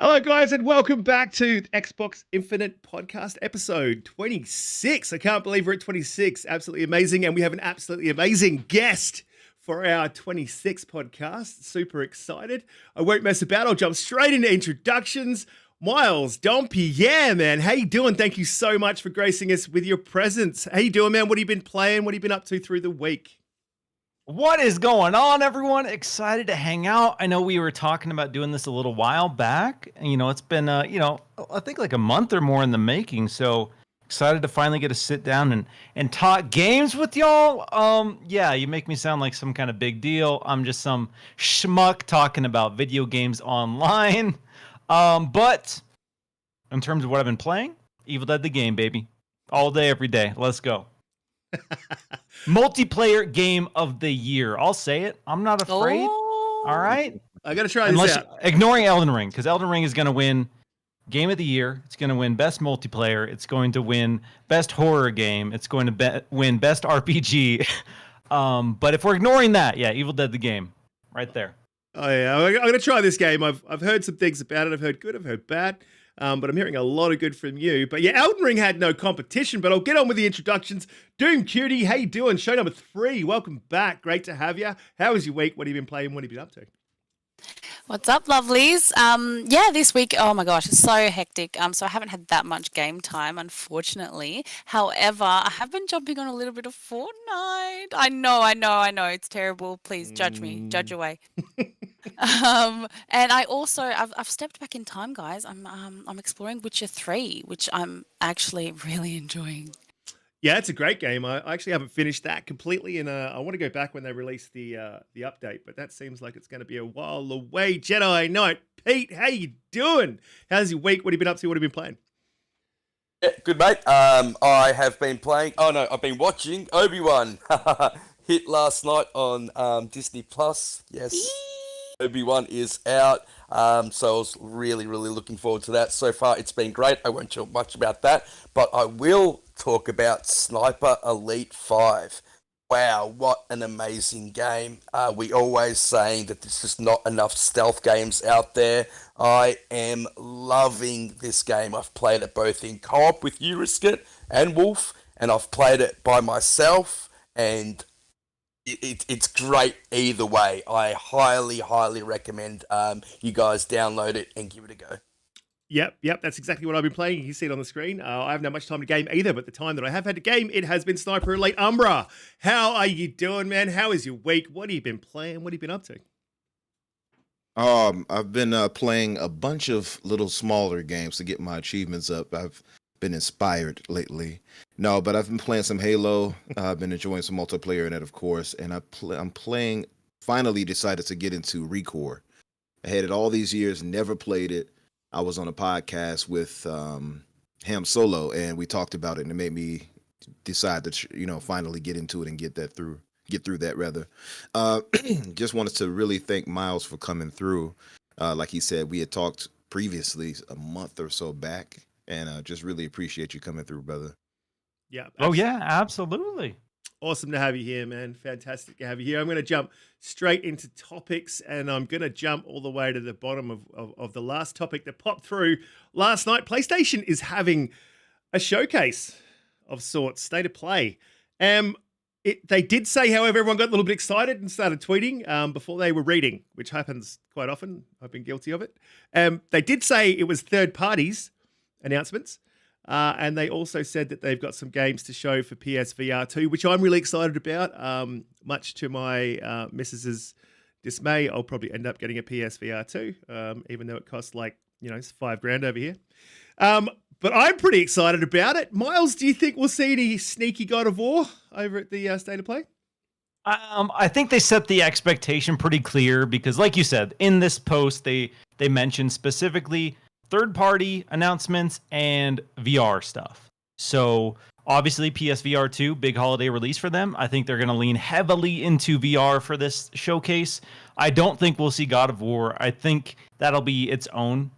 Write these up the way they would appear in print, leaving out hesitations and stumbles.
Hello, guys, and welcome back to Xbox Infinite Podcast episode 26. I can't believe we're at 26. Absolutely amazing. And we have an absolutely amazing guest for our 26th podcast. Super excited. I won't mess about. I'll jump straight into introductions. Miles Dompey, yeah, man. How you doing? Thank you so much for gracing us with your presence. How you doing, man? What have you been playing? What have you been up to through the week? What is going on, everyone? Excited to hang out. I know we were talking about doing this a little while back. It's been, I think like a month or more in the making. So excited to finally get to sit down and talk games with y'all. Yeah, you make me sound like some kind of big deal. I'm just some schmuck talking about video games online. But in terms of what I've been playing, Evil Dead the game, baby. All day, every day. Let's go. Multiplayer game of the year. I'll say it. I'm not afraid. Oh. All right. I got to try this out. Ignoring Elden Ring, because Elden Ring is going to win game of the year. It's going to win best multiplayer. It's going to win best horror game. It's going to win best RPG. But if we're ignoring that, yeah, Evil Dead the game, right there. Oh yeah, I'm going to try this game. I've heard some things about it. I've heard good. I've heard bad. But I'm hearing a lot of good from you. But yeah, Elden Ring had no competition, but I'll get on with the introductions. Doom Cutie, how you doing? Show number 3. Welcome back. Great to have you. How was your week? What have you been playing? What have you been up to? What's up, lovelies? This week, oh my gosh, it's so hectic. So I haven't had that much game time, unfortunately. However, I have been jumping on a little bit of Fortnite. I know. It's terrible. Please judge me. Judge away. And I also I've stepped back in time, guys. I'm exploring Witcher 3, which I'm actually really enjoying. Yeah, it's a great game. I actually haven't finished that completely, and I want to go back when they release the update, but that seems like it's going to be a while away. JediKnightPete, how you doing? How's your week? What have you been up to? What have you been playing? Yeah, good, mate. I have been playing. Oh no, I've been watching Obi-Wan. Hit last night on Disney Plus. Yes. Obi-Wan is out, so I was really looking forward to that. So far, it's been great. I won't talk much about that, but I will talk about Sniper Elite 5. Wow, what an amazing game. We always saying that there's just not enough stealth games out there. I am loving this game. I've played it both in co-op with you, Risket, and Wolf, and I've played it by myself, and it's great either way. I highly recommend you guys download it and give it a go. Yep, that's exactly what I've been playing. You can see it on the screen. I haven't had much time to game either, but the time that I have had to game, it has been Sniper Elite Umbra. How are you doing, man? How is your week? What have you been playing? What have you been up to? I've been playing a bunch of little smaller games to get my achievements up. I've been inspired lately. No, but I've been playing some Halo. I've been enjoying some multiplayer in it, of course, and I'm playing. Finally, decided to get into Recore. I had it all these years, never played it. I was on a podcast with Ham Solo, and we talked about it, and it made me decide to finally get into it and get through that rather. Just wanted to really thank Miles for coming through. Like he said, we had talked previously a month or so back, and just really appreciate you coming through, brother. Yeah. Oh yeah, absolutely. Awesome to have you here, man. Fantastic to have you here. I'm going to jump straight into topics, and I'm going to jump all the way to the bottom of the last topic that popped through last night. PlayStation is having a showcase of sorts, state of play. They did say, however, everyone got a little bit excited and started tweeting before they were reading, which happens quite often. I've been guilty of it. They did say it was third parties announcements. And they also said that they've got some games to show for PSVR 2, which I'm really excited about. Much to my missus's dismay, I'll probably end up getting a PSVR 2, even though it costs like, $5,000 over here. But I'm pretty excited about it. Miles, do you think we'll see any sneaky God of War over at the State of Play? I think they set the expectation pretty clear because, like you said, in this post, they mentioned specifically third-party announcements and VR stuff. So obviously PSVR 2, big holiday release for them. I think they're going to lean heavily into VR for this showcase. I don't think we'll see God of War. I think that'll be its own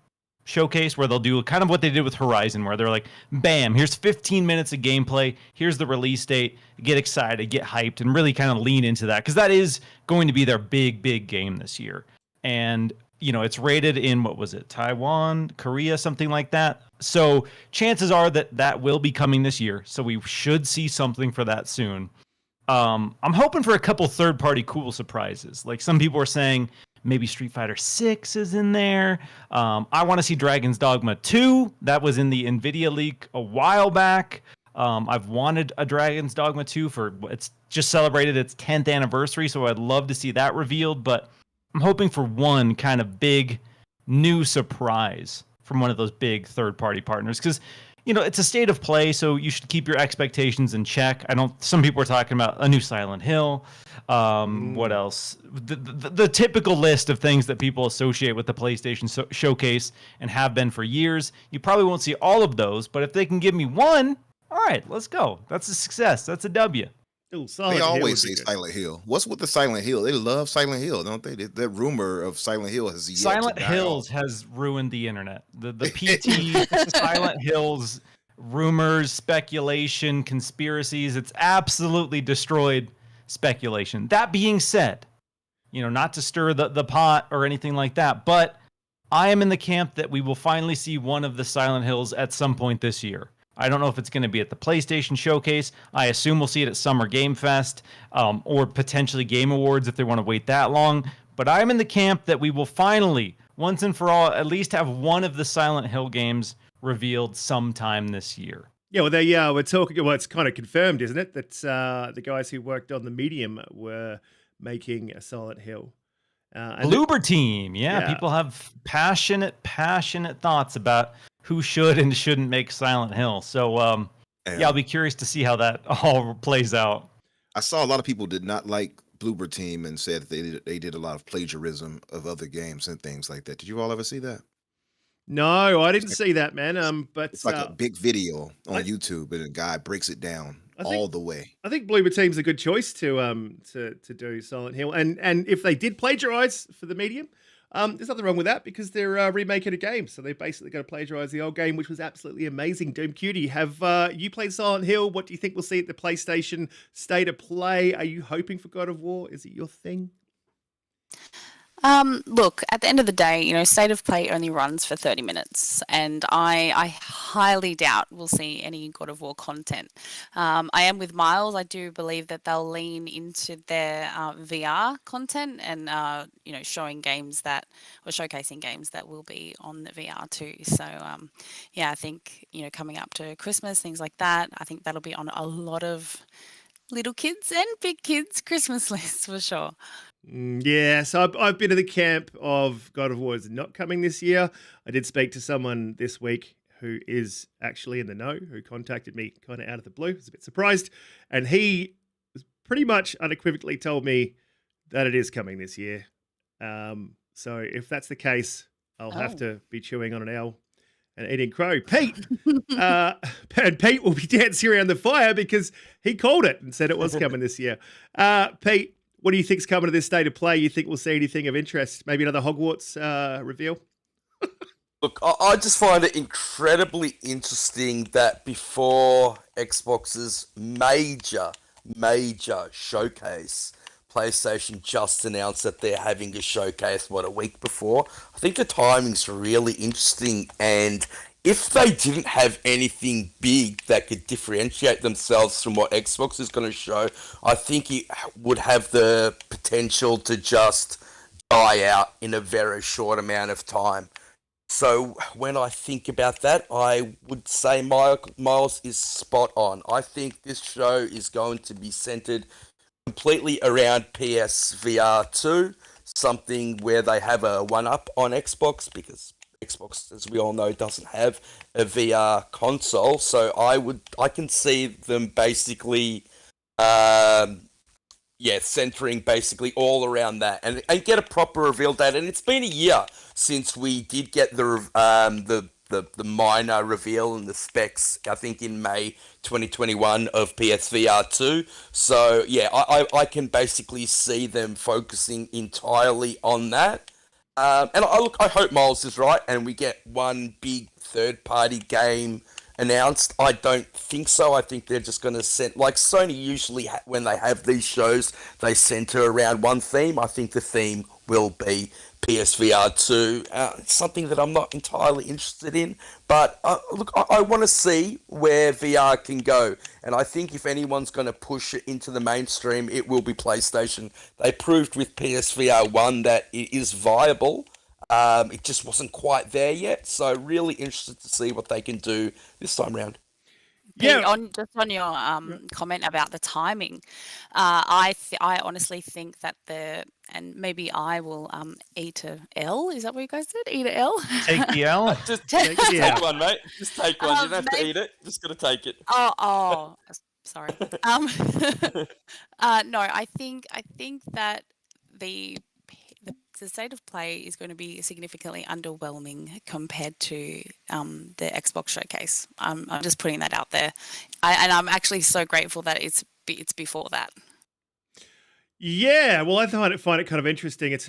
showcase where they'll do kind of what they did with Horizon, where they're like, bam, here's 15 minutes of gameplay. Here's the release date. Get excited, get hyped, and really kind of lean into that because that is going to be their big game this year. And it's rated in, what was it, Taiwan, Korea, something like that. So chances are that will be coming this year. So we should see something for that soon. I'm hoping for a couple third-party cool surprises. Like some people are saying maybe Street Fighter 6 is in there. I want to see Dragon's Dogma 2. That was in the NVIDIA leak a while back. I've wanted a Dragon's Dogma 2 it's just celebrated its 10th anniversary, so I'd love to see that revealed, but I'm hoping for one kind of big new surprise from one of those big third-party partners, because it's a state of play, so you should keep your expectations in check. Some people are talking about a new Silent Hill. What else? The typical list of things that people associate with the PlayStation showcase and have been for years. You probably won't see all of those, but if they can give me one, all right, let's go. That's a success. That's a W. Ooh, They always say Silent Hill. What's with the Silent Hill? They love Silent Hill, don't they? That rumor of Silent Hill has yet Silent to die Hills off. has ruined the internet. The PT Silent Hills rumors, speculation, conspiracies, it's absolutely destroyed speculation. That being said, not to stir the pot or anything like that, but I am in the camp that we will finally see one of the Silent Hills at some point this year. I don't know if it's going to be at the PlayStation Showcase. I assume we'll see it at Summer Game Fest, or potentially Game Awards if they want to wait that long. But I'm in the camp that we will finally, once and for all, at least have one of the Silent Hill games revealed sometime this year. Yeah, well, we're talking. Well, it's kind of confirmed, isn't it? That the guys who worked on the Medium were making a Silent Hill. Bloober Team, yeah. People have passionate thoughts about who should and shouldn't make Silent Hill. So, I'll be curious to see how that all plays out. I saw a lot of people did not like Bloober Team and said that they did a lot of plagiarism of other games and things like that. Did you all ever see that? No, I didn't see that, man. But it's like a big video on YouTube, and a guy breaks it down all the way. I think Bloober Team's a good choice to do Silent Hill, and if they did plagiarize for the Medium, there's nothing wrong with that because they're remaking a game, so they basically got to plagiarize the old game, which was absolutely amazing. Doom Cutie, have you played Silent Hill? What do you think we'll see at the PlayStation State of Play? Are you hoping for God of War? Is it your thing? Look, at the end of the day, State of Play only runs for 30 minutes, and I highly doubt we'll see any God of War content. I am with Miles. I do believe that they'll lean into their VR content and, showing games showcasing games that will be on the VR too. So, I think, coming up to Christmas, things like that, I think that'll be on a lot of little kids and big kids' Christmas lists for sure. Yeah, so I've been in the camp of God of War is not coming this year. I did speak to someone this week who is actually in the know, who contacted me kind of out of the blue. I was a bit surprised. And he pretty much unequivocally told me that it is coming this year. So if that's the case, I'll have to be chewing on an L and eating crow. Pete! And Pete will be dancing around the fire because he called it and said it was coming this year. Pete, what do you think's coming to this State of Play? You think we'll see anything of interest? Maybe another Hogwarts reveal? Look, I just find it incredibly interesting that before Xbox's major showcase, PlayStation just announced that they're having a showcase, a week before? I think the timing's really interesting, and if they didn't have anything big that could differentiate themselves from what Xbox is going to show, I think it would have the potential to just die out in a very short amount of time. So when I think about that, I would say Miles is spot on. I think this show is going to be centered completely around PSVR 2, something where they have a one-up on Xbox, because Xbox, as we all know, doesn't have a VR console. So I can see them basically, centering basically all around that and get a proper reveal date. And it's been a year since we did get the minor reveal and the specs, I think in May 2021 of PSVR 2. So yeah, I can basically see them focusing entirely on that. And I hope Miles is right and we get one big third-party game announced. I don't think so. I think they're just going to like Sony usually, when they have these shows, they center around one theme. I think the theme will be PSVR 2. It's something that I'm not entirely interested in, but look, I want to see where VR can go, and I think if anyone's going to push it into the mainstream, it will be PlayStation. They proved with PSVR 1 that it is viable. It just wasn't quite there yet, so really interested to see what they can do this time around. Pete, on your comment about the timing, I honestly think that and maybe I will eat a L. Is that what you guys did? Eat a L? Take the L. Just take one, mate. Just take one. You don't have to eat it. Just gotta take it. Oh, sorry. No, I think that the state of play is going to be significantly underwhelming compared to the Xbox showcase. I'm just putting that out there, and I'm actually so grateful that it's before that. Yeah, well, I find it kind of interesting. It's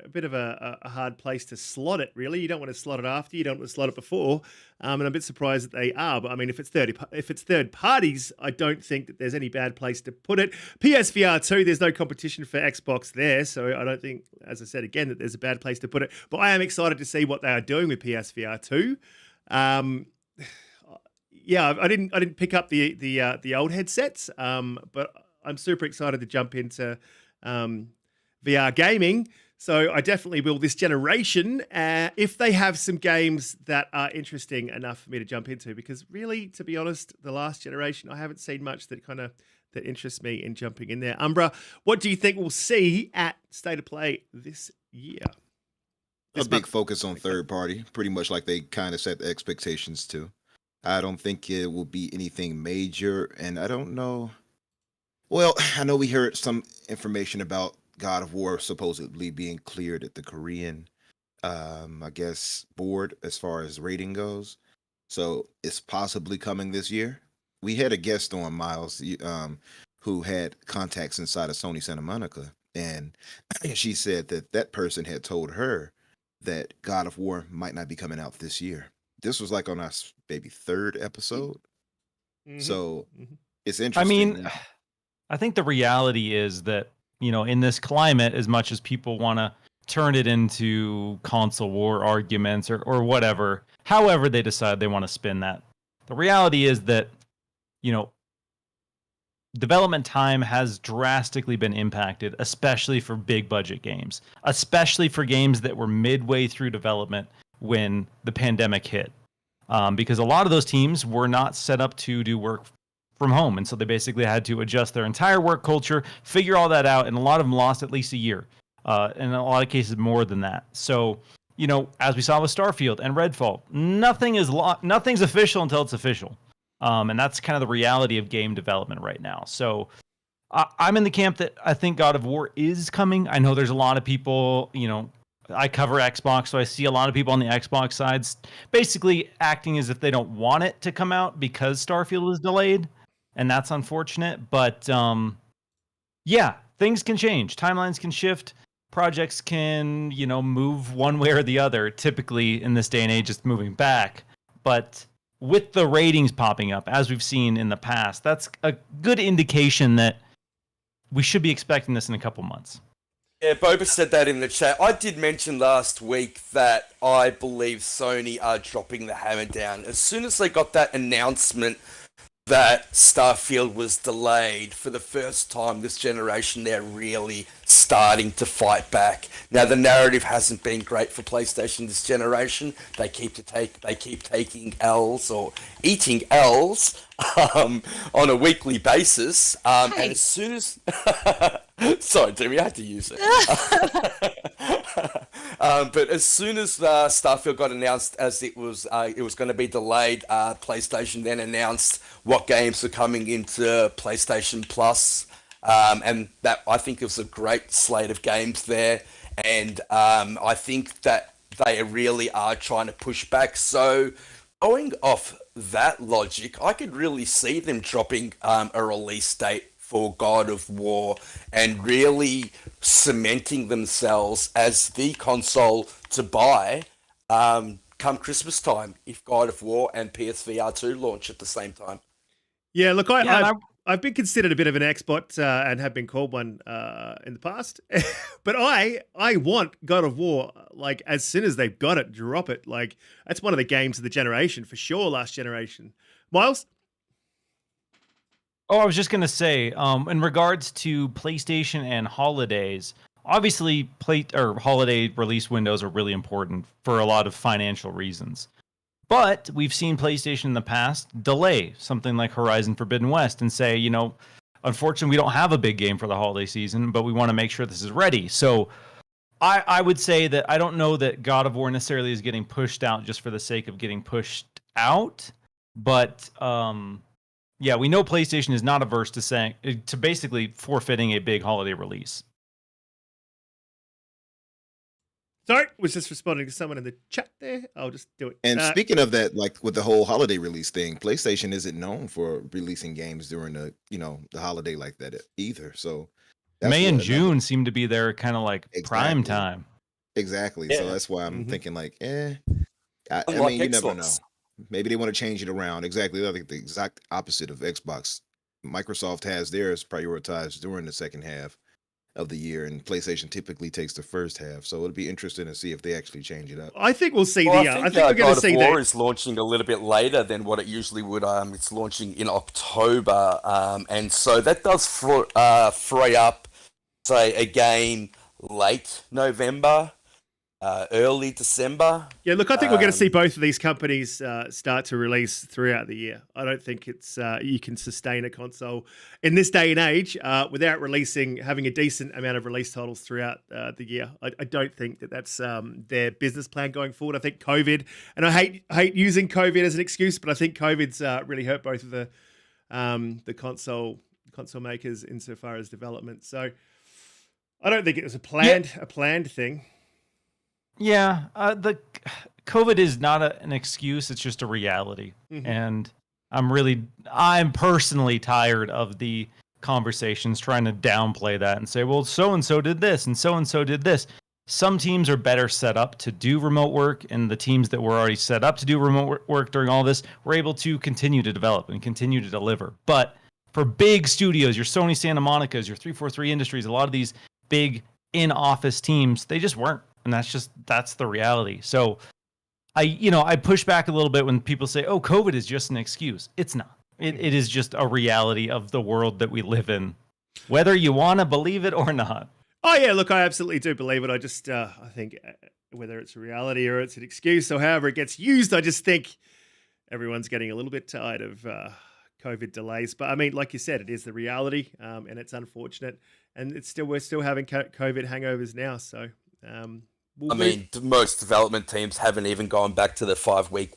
a bit of a hard place to slot it, really. You don't want to slot it after, you don't want to slot it before, and I'm a bit surprised that they are. But I mean, if it's third parties, I don't think that there's any bad place to put it. PSVR 2, there's no competition for Xbox there, so I don't think, as I said again, that there's a bad place to put it. But I am excited to see what they are doing with PSVR 2. Yeah, I didn't pick up the old headsets, but I'm super excited to jump into VR gaming. So I definitely will this generation if they have some games that are interesting enough for me to jump into. Because really, to be honest, the last generation, I haven't seen much that interests me in jumping in there. Umbra, what do you think we'll see at State of Play this year? A big focus on third party, pretty much like they kind of set the expectations to. I don't think it will be anything major, and I don't know. Well, I know we heard some information about God of War supposedly being cleared at the Korean, I guess, board as far as rating goes. So it's possibly coming this year. We had a guest on, Miles, who had contacts inside of Sony Santa Monica, and she said that person had told her that God of War might not be coming out this year. This was like on our maybe third episode. Mm-hmm. So it's interesting. I mean, I think the reality is that, in this climate, as much as people want to turn it into console war arguments or whatever, however they decide they want to spin that, the reality is that, development time has drastically been impacted, especially for big budget games, especially for games that were midway through development when the pandemic hit. Because a lot of those teams were not set up to do work from home. And so they basically had to adjust their entire work culture, figure all that out. And a lot of them lost at least a year. In a lot of cases, more than that. So, as we saw with Starfield and Redfall, nothing's official until it's official. And that's kind of the reality of game development right now. So I'm in the camp that I think God of War is coming. I know there's a lot of people, I cover Xbox, so I see a lot of people on the Xbox sides basically acting as if they don't want it to come out because Starfield was delayed. And that's unfortunate. But yeah, things can change. Timelines can shift. Projects can, move one way or the other. Typically, in this day and age, it's moving back. But with the ratings popping up, as we've seen in the past, that's a good indication that we should be expecting this in a couple months. Yeah, Boba said that in the chat. I did mention last week that I believe Sony are dropping the hammer down. As soon as they got that announcement that Starfield was delayed for the first time this generation, they're really starting to fight back. Now, the narrative hasn't been great for PlayStation this generation. They keep taking L's or eating L's on a weekly basis. And as soon as sorry, Jimmy, I had to use it. But as soon as Starfield got announced as it was going to be delayed, PlayStation then announced what games are coming into PlayStation Plus, and that I think it was a great slate of games there, and I think that they really are trying to push back. So going off that logic, I could really see them dropping a release date for God of War and really cementing themselves as the console to buy come Christmas time if God of War and PSVR 2 launch at the same time. Yeah, look, I've been considered a bit of an Xbot and have been called one in the past, but I want God of War like as soon as they've got it, drop it. Like that's one of the games of the generation for sure. Last generation, Miles. Oh, I was just gonna say, in regards to PlayStation and holidays, obviously, holiday release windows are really important for a lot of financial reasons. But we've seen PlayStation in the past delay something like Horizon Forbidden West and say, unfortunately, we don't have a big game for the holiday season, but we want to make sure this is ready. So I would say that I don't know that God of War necessarily is getting pushed out just for the sake of getting pushed out. But yeah, we know PlayStation is not averse to basically forfeiting a big holiday release. Sorry, was just responding to someone in the chat there. I'll just do it. And speaking of that, like with the whole holiday release thing, PlayStation isn't known for releasing games during the holiday like that either. So May and June seem to be their kind of like prime time. Exactly. Yeah. So that's why I'm thinking like, I Unlike mean, you never know. Xbox. Maybe they want to change it around. Exactly. I think the exact opposite of Xbox. Microsoft has theirs prioritized during the second half of the year, and PlayStation typically takes the first half. So it'll be interesting to see if they actually change it up. I think we'll see Well, I think we're going to see God of War that. is launching a little bit later than what it usually would. It's launching in October, and so that does free up, say, a game late November, early December. Yeah, look, I think we're going to see both of these companies start to release throughout the year. I don't think it's you can sustain a console in this day and age without having a decent amount of release titles throughout the year. I don't think that's their business plan going forward. I think COVID, and I hate using COVID as an excuse, but I think COVID's really hurt both of the console makers insofar as development. So I don't think it was a planned thing. Yeah, the COVID is not an excuse; it's just a reality, and I'm personally tired of the conversations trying to downplay that and say, "Well, so and so did this, and so did this." Some teams are better set up to do remote work, and the teams that were already set up to do remote work during all this were able to continue to develop and continue to deliver. But for big studios, your Sony Santa Monica's, your 343 Industries, a lot of these big in-office teams, they just weren't. And that's the reality. So I push back a little bit when people say, oh, COVID is just an excuse. It's not. It is just a reality of the world that we live in, whether you want to believe it or not. Oh, yeah, look, I absolutely do believe it. I just, I think whether it's a reality or it's an excuse or however it gets used, I just think everyone's getting a little bit tired of COVID delays. But I mean, like you said, it is the reality and it's unfortunate. And we're still having COVID hangovers now. So, most development teams haven't even gone back to the 5-week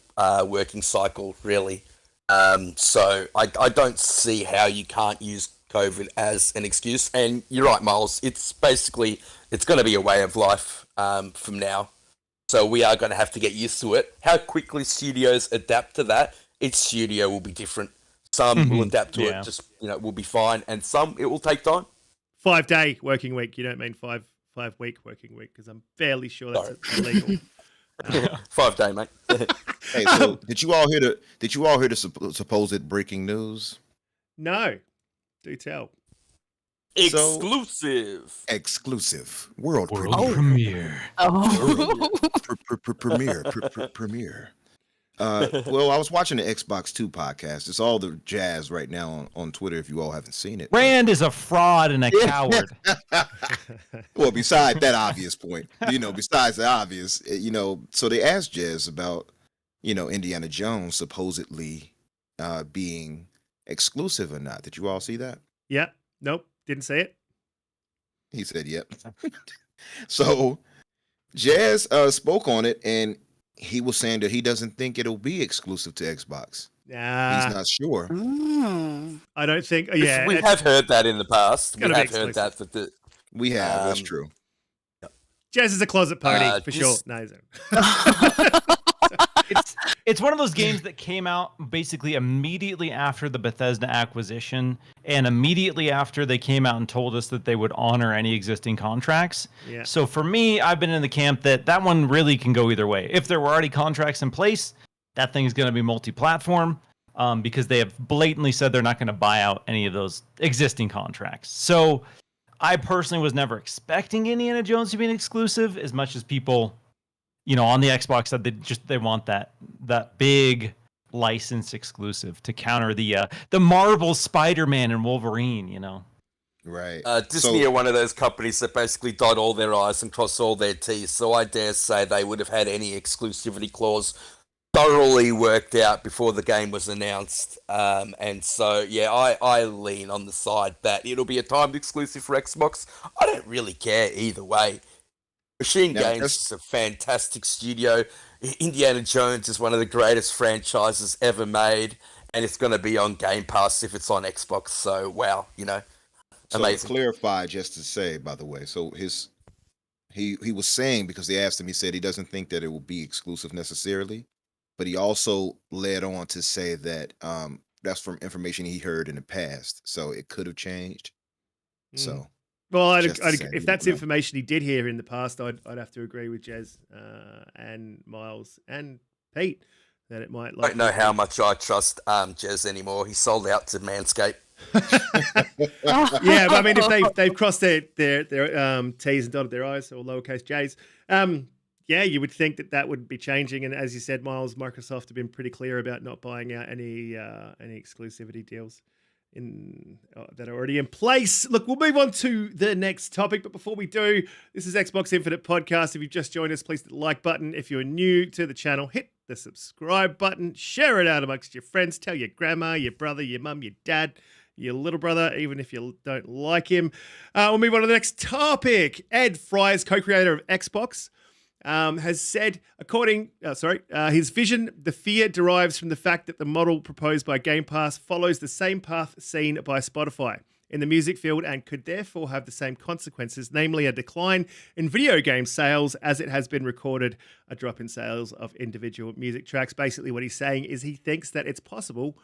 working cycle, really. So I don't see how you can't use COVID as an excuse. And you're right, Miles. It's going to be a way of life from now. So we are going to have to get used to it. How quickly studios adapt to that, each studio will be different. Some will adapt to it, just will be fine, and some it will take time. 5-day working week. You don't mean 5-week working week, because I'm fairly sure that's illegal. 5-day, mate. Hey, so did you all hear the supposed breaking news? No, do tell. Exclusive. World premiere. Oh. Premiere. Well, I was watching the Xbox 2 podcast. It's all the jazz right now on Twitter if you all haven't seen it. Rand is a fraud and a coward. Well, besides that obvious point, besides the obvious, so they asked Jez about, Indiana Jones supposedly being exclusive or not. Did you all see that? Yeah. Nope. Didn't see it. He said, yep. So Jazz spoke on it, and he was saying that he doesn't think it'll be exclusive to Xbox. He's not sure. I don't think. Yeah, we have heard that in the past. We Gotta be have heard that. We have. That's true. Jazz is a closet pony for sure. No, It's one of those games that came out basically immediately after the Bethesda acquisition and immediately after they came out and told us that they would honor any existing contracts. Yeah. So for me, I've been in the camp that one really can go either way. If there were already contracts in place, that thing is going to be multi-platform. because they have blatantly said they're not going to buy out any of those existing contracts. So I personally was never expecting Indiana Jones to be an exclusive, as much as people, on the Xbox said they want that big licensed exclusive to counter the Marvel Spider-Man and Wolverine. Right. Disney are one of those companies that basically dot all their I's and cross all their T's, so I dare say they would have had any exclusivity clause thoroughly worked out before the game was announced. And so, yeah, I lean on the side that it'll be a timed exclusive for Xbox. I don't really care either way. Machine Games is a fantastic studio. Indiana Jones is one of the greatest franchises ever made, and it's going to be on Game Pass if it's on Xbox. So, wow, So amazing. to clarify, just to say, by the way, so he was saying, because they asked him, he said he doesn't think that it will be exclusive necessarily, but he also led on to say that that's from information he heard in the past, so it could have changed. So, well, just to say, if that's information he did hear in the past, I'd have to agree with Jez and Miles and Pete that it might. I don't know how much I trust Jez anymore. He sold out to Manscaped. Yeah, but I mean, if they've crossed their T's and dotted their I's, or lowercase J's, yeah, you would think that would be changing. And as you said, Miles, Microsoft have been pretty clear about not buying out any exclusivity deals that are already in place. Look, we'll move on to the next topic, but before we do, this is Xbox Infinite Podcast. If you've just joined us, please hit the like button. If you're new to the channel, hit the subscribe button, share it out amongst your friends, tell your grandma, your brother, your mum, your dad, your little brother, even if you don't like him. We'll move on to the next topic. Ed Fries, co-creator of Xbox, has said, his vision, the fear derives from the fact that the model proposed by Game Pass follows the same path seen by Spotify in the music field and could therefore have the same consequences, namely a decline in video game sales as it has been recorded, a drop in sales of individual music tracks. Basically what he's saying is he thinks that it's possible.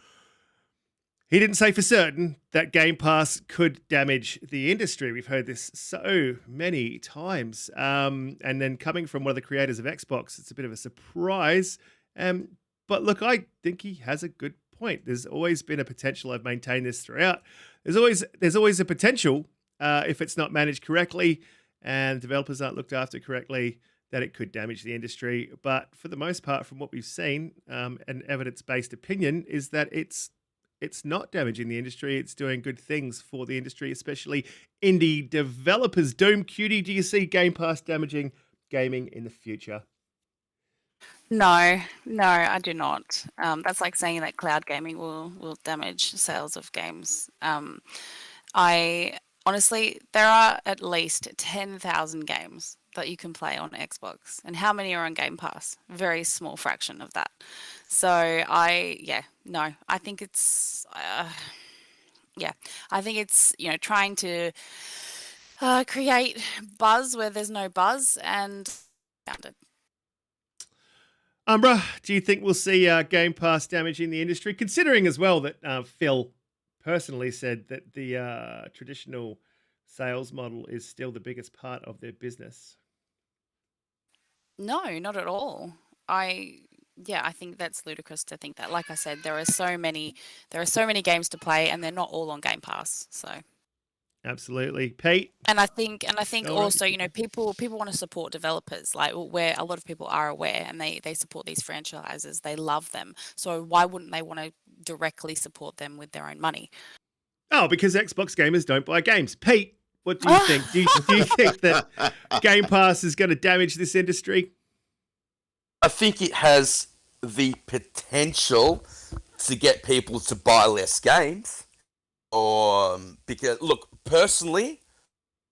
He didn't say for certain that Game Pass could damage the industry. We've heard this so many times. And then coming from one of the creators of Xbox, it's a bit of a surprise. But look, I think he has a good point. There's always been a potential. I've maintained this throughout. There's always a potential, if it's not managed correctly and developers aren't looked after correctly, that it could damage the industry. But for the most part, from what we've seen, an evidence-based opinion is that it's not damaging the industry. It's doing good things for the industry, especially indie developers. Doom Cutie, do you see Game Pass damaging gaming in the future? No, I do not. That's like saying that cloud gaming will damage sales of games. I honestly, there are at least 10,000 games that you can play on Xbox, and how many are on Game Pass? Very small fraction of that. So I think it's trying to create buzz where there's no buzz, and found it. Umbra, do you think we'll see Game Pass damaging the industry? Considering as well that Phil personally said that the traditional sales model is still the biggest part of their business. No, not at all. I think that's ludicrous to think that. Like I said, there are so many games to play, and they're not all on Game Pass. So absolutely, Pete. And I think All also, right. people want to support developers, like where a lot of people are aware, and they support these franchises. They love them. So why wouldn't they want to directly support them with their own money? Oh, because Xbox gamers don't buy games. Pete, what do you think? Do you think that Game Pass is going to damage this industry? I think it has the potential to get people to buy less games. Because, look, personally,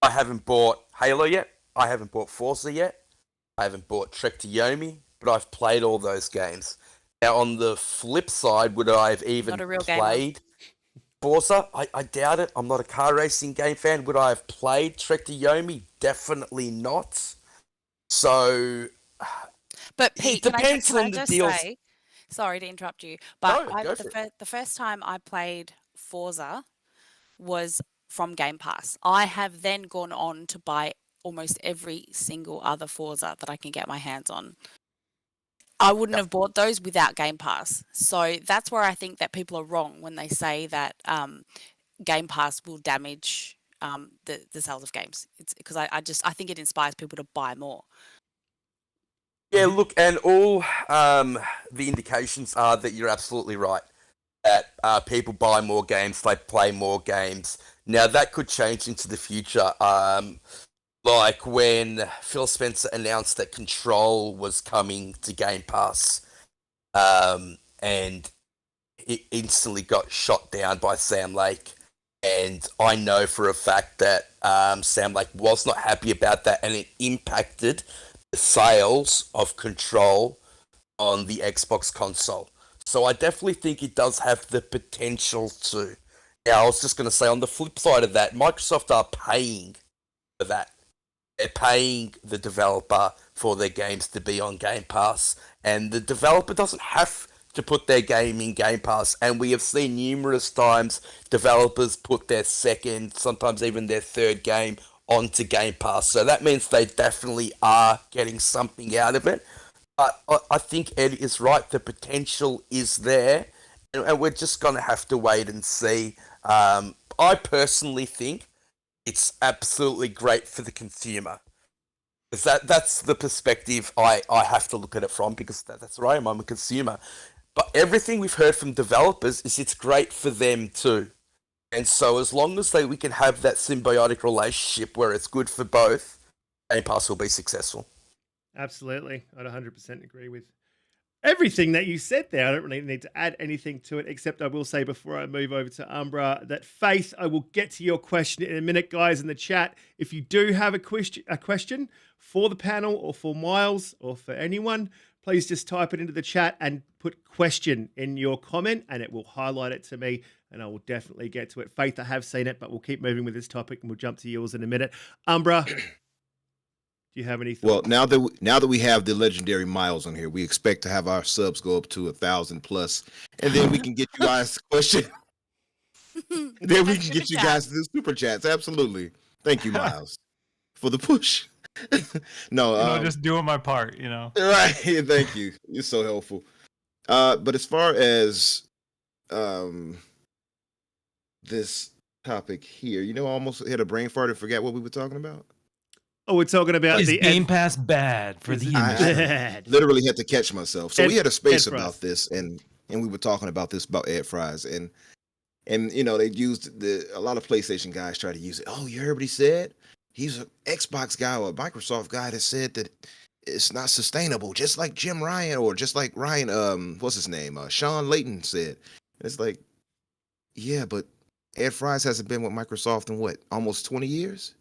I haven't bought Halo yet. I haven't bought Forza yet. I haven't bought Trek to Yomi, but I've played all those games. Now, on the flip side, would I have even Not a real played Forza? I doubt it. I'm not a car racing game fan. Would I have played Trek to Yomi? Definitely not. So, But Pete, it depends can I on the just deals. say, sorry to interrupt you, but No, go for it. the first time I played Forza was from Game Pass. I have then gone on to buy almost every single other Forza that I can get my hands on. I wouldn't have bought those without Game Pass. So that's where I think that people are wrong when they say that Game Pass will damage the sales of games. It's because I think it inspires people to buy more. Yeah, look, and all the indications are that you're absolutely right. That people buy more games, they play more games. Now that could change into the future. Like when Phil Spencer announced that Control was coming to Game Pass, and it instantly got shot down by Sam Lake. And I know for a fact that Sam Lake was not happy about that, and it impacted the sales of Control on the Xbox console. So I definitely think it does have the potential to. Now, I was just going to say, on the flip side of that, Microsoft are paying for that. They're paying the developer for their games to be on Game Pass, and the developer doesn't have to put their game in Game Pass. And we have seen numerous times developers put their second, sometimes even their third game onto Game Pass. So that means they definitely are getting something out of it. But I think Ed is right. The potential is there, and we're just going to have to wait and see. I personally think it's absolutely great for the consumer. That's the perspective I have to look at it from, because that's where I am. I'm a consumer. But everything we've heard from developers is it's great for them too. And so as long as we can have that symbiotic relationship where it's good for both, Game Pass will be successful. Absolutely. I'd 100% agree with everything that you said there. I don't really need to add anything to it, except I will say before I move over to Umbra that Faith, I will get to your question in a minute, guys, in the chat. If you do have a question for the panel or for Miles or for anyone, please just type it into the chat and put question in your comment, and it will highlight it to me, and I will definitely get to it. Faith, I have seen it, but we'll keep moving with this topic, and we'll jump to yours in a minute. Umbra, do you have any thoughts? Well, now that we have the legendary Miles on here, we expect to have our subs go up to 1,000 plus, and then we can get you guys question. Then we can get you guys the super chats. Absolutely. Thank you, Miles, for the push. No, just doing my part, Right. Thank you. You're so helpful. But as far as this topic here, I almost had a brain fart and forgot what we were talking about. Oh, we're talking about Is the Game Pass bad for the industry? bad. Literally had to catch myself. So we had a space about this, and we were talking about this about Ed Fries, and they used a lot of PlayStation guys try to use it. Oh, you heard what he said? He's an Xbox guy or a Microsoft guy that said that it's not sustainable, just like Jim Ryan, or just like Ryan, what's his name? Sean Layton said. It's like, yeah, but Ed Fries hasn't been with Microsoft in what, almost 20 years?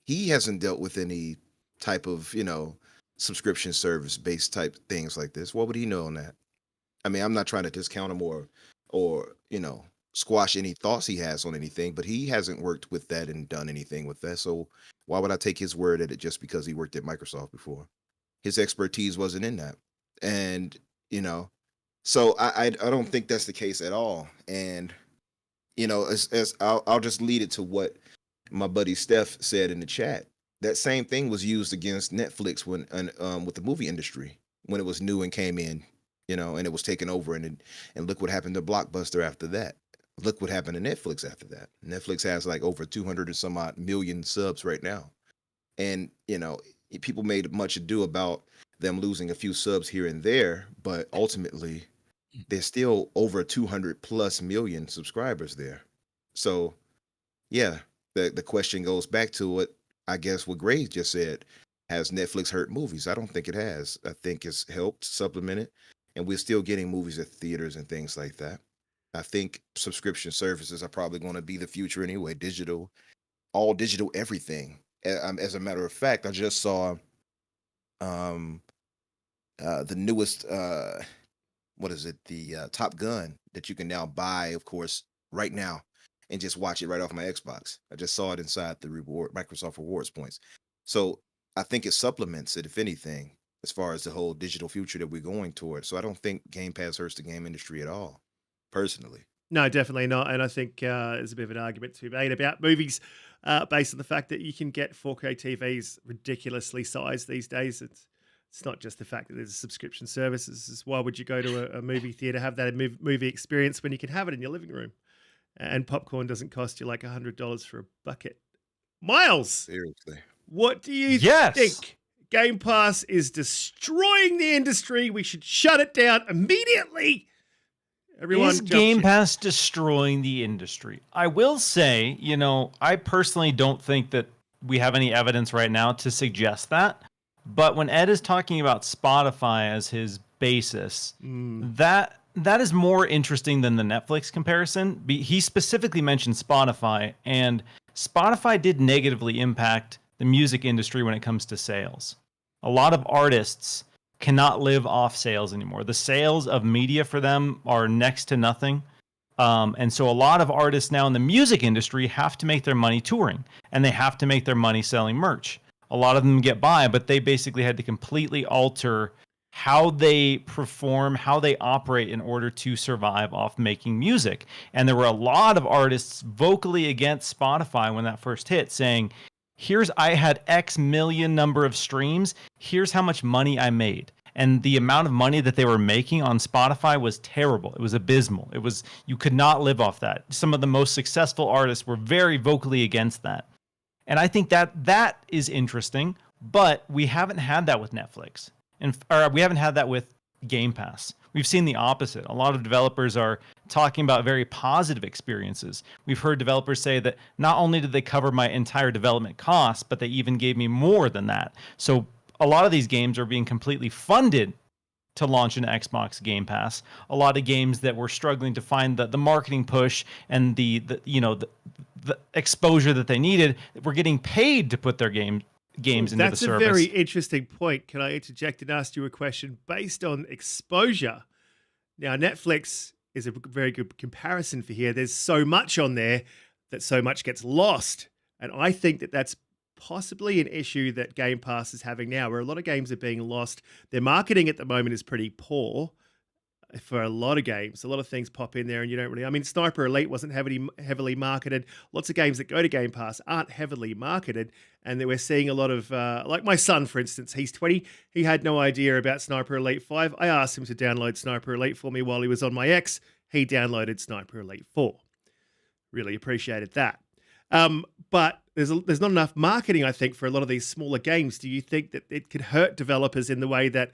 He hasn't dealt with any type of, subscription service based type things like this. What would he know on that? I mean, I'm not trying to discount him or squash any thoughts he has on anything, but he hasn't worked with that and done anything with that. So why would I take his word at it just because he worked at Microsoft before? His expertise wasn't in that. And, so I don't think that's the case at all. And, as I'll just lead it to what my buddy Steph said in the chat. That same thing was used against Netflix when with the movie industry when it was new and came in, and it was taken over, and look what happened to Blockbuster after that. Look what happened to Netflix after that. Netflix has like over 200 and some odd million subs right now. And, people made much ado about them losing a few subs here and there, but ultimately there's still over 200 plus million subscribers there. So yeah, the question goes back to what I guess what Gray just said. Has Netflix hurt movies? I don't think it has. I think it's helped supplement it, and we're still getting movies at theaters and things like that. I think subscription services are probably going to be the future anyway. Digital, all digital, everything. As a matter of fact, I just saw the newest what is it? The Top Gun that you can now buy, of course, right now, and just watch it right off my Xbox. I just saw it inside the Microsoft Rewards points. So I think it supplements it, if anything, as far as the whole digital future that we're going towards. So I don't think Game Pass hurts the game industry at all, personally. No, definitely not. And I think there's a bit of an argument to be made about movies based on the fact that you can get 4K TVs ridiculously sized these days. It's It's not just the fact that there's a subscription service. It's just, why would you go to a movie theater, have that movie experience when you can have it in your living room? And popcorn doesn't cost you like $100 for a bucket. Miles, Seriously. what do you Yes. think? Game Pass is destroying the industry. We should shut it down immediately. Everyone, Is jump Game ship. Pass destroying the industry? I will say, I personally don't think that we have any evidence right now to suggest that. But when Ed is talking about Spotify as his basis, that is more interesting than the Netflix comparison. He specifically mentioned Spotify, and Spotify did negatively impact the music industry when it comes to sales. A lot of artists cannot live off sales anymore. The sales of media for them are next to nothing. And so a lot of artists now in the music industry have to make their money touring, and they have to make their money selling merch. A lot of them get by, but they basically had to completely alter how they perform, how they operate in order to survive off making music. And there were a lot of artists vocally against Spotify when that first hit, saying, I had X million number of streams, here's how much money I made. And the amount of money that they were making on Spotify was terrible. It was abysmal. You could not live off that. Some of the most successful artists were very vocally against that. And I think that is interesting, but we haven't had that with Netflix. Or we haven't had that with Game Pass. We've seen the opposite. A lot of developers are talking about very positive experiences. We've heard developers say that not only did they cover my entire development costs, but they even gave me more than that. So a lot of these games are being completely funded to launch an Xbox Game Pass. A lot of games that were struggling to find the marketing push and the exposure that they needed were getting paid to put their games into the service. That's a very interesting point. Can I interject and ask you a question based on exposure? Now, Netflix is a very good comparison for here. There's so much on there that so much gets lost. And I think that that's possibly an issue that Game Pass is having now, where a lot of games are being lost. Their marketing at the moment is pretty poor for a lot of games. A lot of things pop in there and you don't really... I mean, Sniper Elite wasn't heavily marketed. Lots of games that go to Game Pass aren't heavily marketed. And then we're seeing a lot of... like my son, for instance, he's 20. He had no idea about Sniper Elite 5. I asked him to download Sniper Elite for me while he was on my X. He downloaded Sniper Elite 4. Really appreciated that. But there's not enough marketing, I think, for a lot of these smaller games. Do you think that it could hurt developers in the way that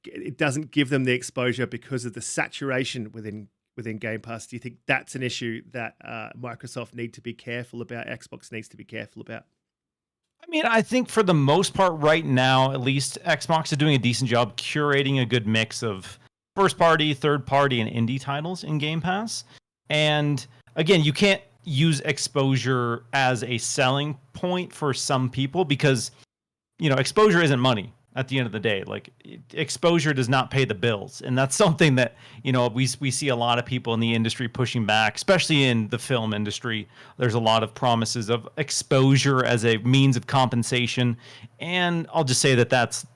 it doesn't give them the exposure because of the saturation within Game Pass? Do you think that's an issue that Microsoft need to be careful about, Xbox needs to be careful about? I mean, I think for the most part right now, at least Xbox is doing a decent job curating a good mix of first party, third party, and indie titles in Game Pass. And again, you can't use exposure as a selling point for some people because, exposure isn't money at the end of the day. Like, exposure does not pay the bills. And that's something that, we see a lot of people in the industry pushing back, especially in the film industry. There's a lot of promises of exposure as a means of compensation. And I'll just say that's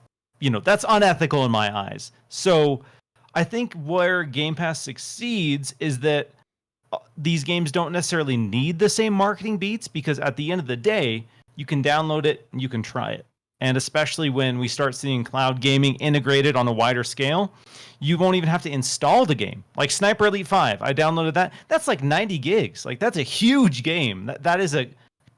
unethical in my eyes. So I think where Game Pass succeeds is that these games don't necessarily need the same marketing beats, because at the end of the day, you can download it and you can try it. And especially when we start seeing cloud gaming integrated on a wider scale, you won't even have to install the game. Like Sniper Elite 5, I downloaded that. That's like 90 gigs. Like, that's a huge game. That is a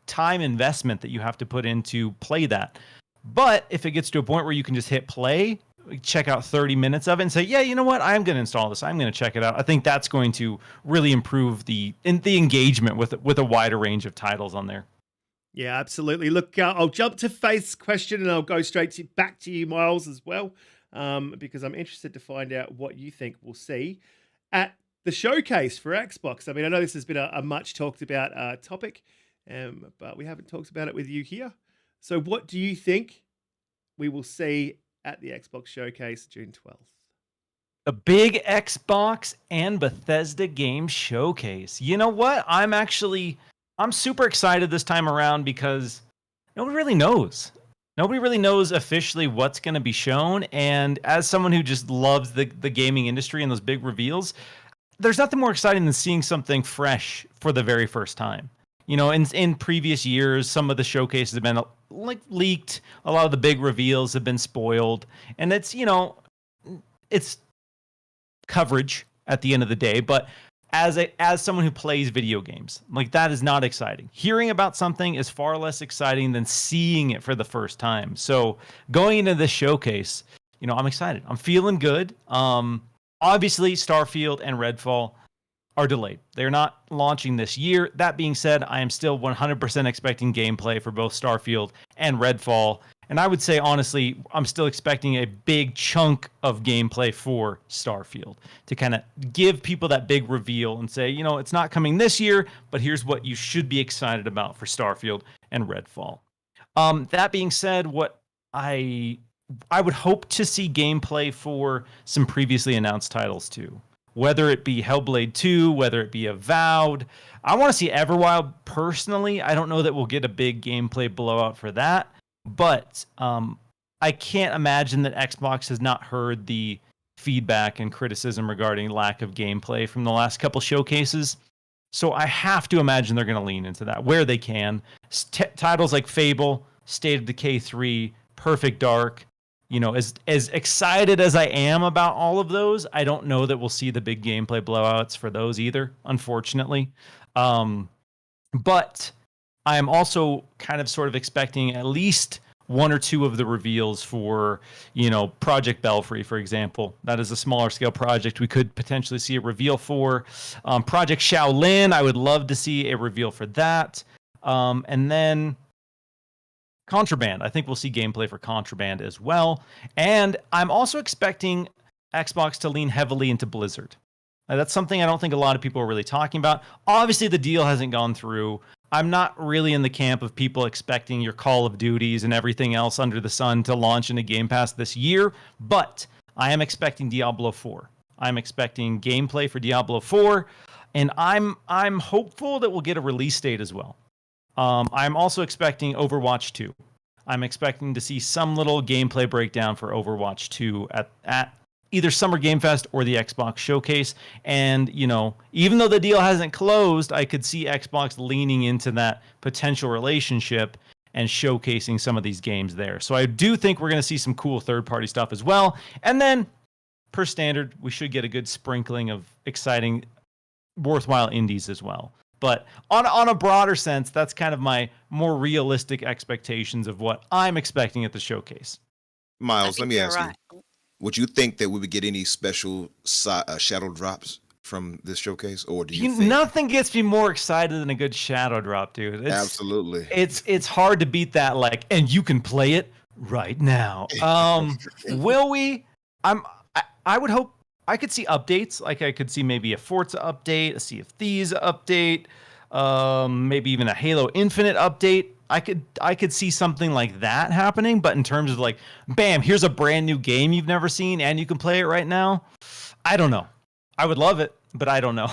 time investment that you have to put in to play that. But if it gets to a point where you can just hit play, check out 30 minutes of it and say, yeah, you know what? I'm going to install this. I'm going to check it out. I think that's going to really improve the engagement with a wider range of titles on there. Yeah, absolutely. Look, I'll jump to Faith's question and I'll go straight back to you, Miles, as well, because I'm interested to find out what you think we'll see at the showcase for Xbox. I mean, I know this has been a much talked about topic, but we haven't talked about it with you here. So what do you think we will see at the Xbox showcase June 12th? A big Xbox and Bethesda game showcase. You know what? I'm super excited this time around because nobody really knows. Nobody really knows officially what's going to be shown. And as someone who just loves the gaming industry and those big reveals, there's nothing more exciting than seeing something fresh for the very first time. In previous years, some of the showcases have been like leaked. A lot of the big reveals have been spoiled, and it's coverage at the end of the day. But as someone who plays video games, like, that is not exciting. Hearing about something is far less exciting than seeing it for the first time. So going into this showcase, I'm excited. I'm feeling good. Obviously, Starfield and Redfall are delayed. They're not launching this year. That being said, I am still 100% expecting gameplay for both Starfield and Redfall. And I would say, honestly, I'm still expecting a big chunk of gameplay for Starfield to kind of give people that big reveal and say, it's not coming this year, but here's what you should be excited about for Starfield and Redfall. That being said, what I would hope to see gameplay for some previously announced titles too. Whether it be Hellblade 2, whether it be Avowed. I want to see Everwild personally. I don't know that we'll get a big gameplay blowout for that. But I can't imagine that Xbox has not heard the feedback and criticism regarding lack of gameplay from the last couple showcases. So I have to imagine they're going to lean into that where they can. Titles like Fable, State of Decay 3, Perfect Dark. As excited as I am about all of those, I don't know that we'll see the big gameplay blowouts for those either, unfortunately. But I am also kind of sort of expecting at least one or two of the reveals for, Project Belfry, for example. That is a smaller scale project we could potentially see a reveal for. Project Shaolin, I would love to see a reveal for that. And then Contraband. I think we'll see gameplay for Contraband as well. And I'm also expecting Xbox to lean heavily into Blizzard. That's something I don't think a lot of people are really talking about. Obviously, the deal hasn't gone through. I'm not really in the camp of people expecting your Call of Duties and everything else under the sun to launch into Game Pass this year, but I am expecting Diablo 4. I'm expecting gameplay for Diablo 4, and I'm hopeful that we'll get a release date as well. I'm also expecting Overwatch 2. I'm expecting to see some little gameplay breakdown for Overwatch 2 at either Summer Game Fest or the Xbox Showcase. And, even though the deal hasn't closed, I could see Xbox leaning into that potential relationship and showcasing some of these games there. So I do think we're going to see some cool third-party stuff as well. And then, per standard, we should get a good sprinkling of exciting, worthwhile indies as well. But on a broader sense, that's kind of my more realistic expectations of what I'm expecting at the showcase. Miles, let me ask you. Would you think that we would get any special shadow drops from this showcase, or do you think nothing gets me more excited than a good shadow drop, dude? Absolutely. It's hard to beat that, and you can play it right now. Will we? I would hope I could see updates. Like, I could see maybe a Forza update, a Sea of Thieves update, maybe even a Halo Infinite update. I could see something like that happening, but in terms of bam, here's a brand new game you've never seen and you can play it right now. I don't know. I would love it, but I don't know.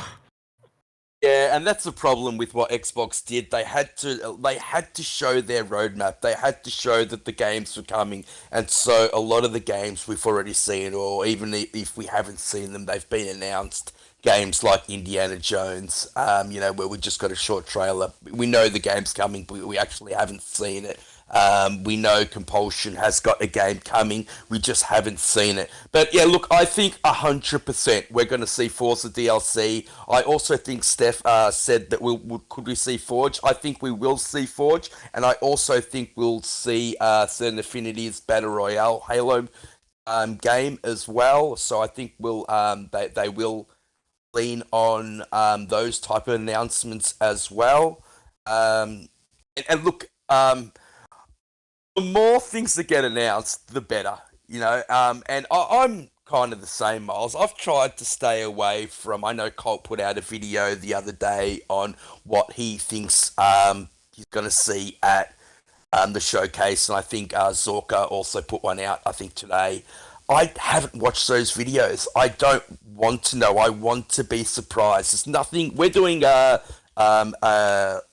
Yeah, and that's the problem with what Xbox did. They had to show their roadmap. They had to show that the games were coming, and so a lot of the games we've already seen, or even if we haven't seen them, they've been announced. Games like Indiana Jones, where we just got a short trailer. We know the game's coming, but we actually haven't seen it. We know Compulsion has got a game coming. We just haven't seen it. But yeah, look, I think 100% we're going to see Forza DLC. I also think Steph said that could we see Forge? I think we will see Forge, and I also think we'll see Certain Affinity's Battle Royale Halo game as well. So I think they will lean on those type of announcements as well. And look, the more things that get announced, the better, and I'm kind of the same, Miles. I've tried to stay away from, I know Colt put out a video the other day on what he thinks he's going to see at the showcase, and I think Zorka also put one out, I think, today. I haven't watched those videos. I don't want to know. I want to be surprised. There's nothing. We're doing a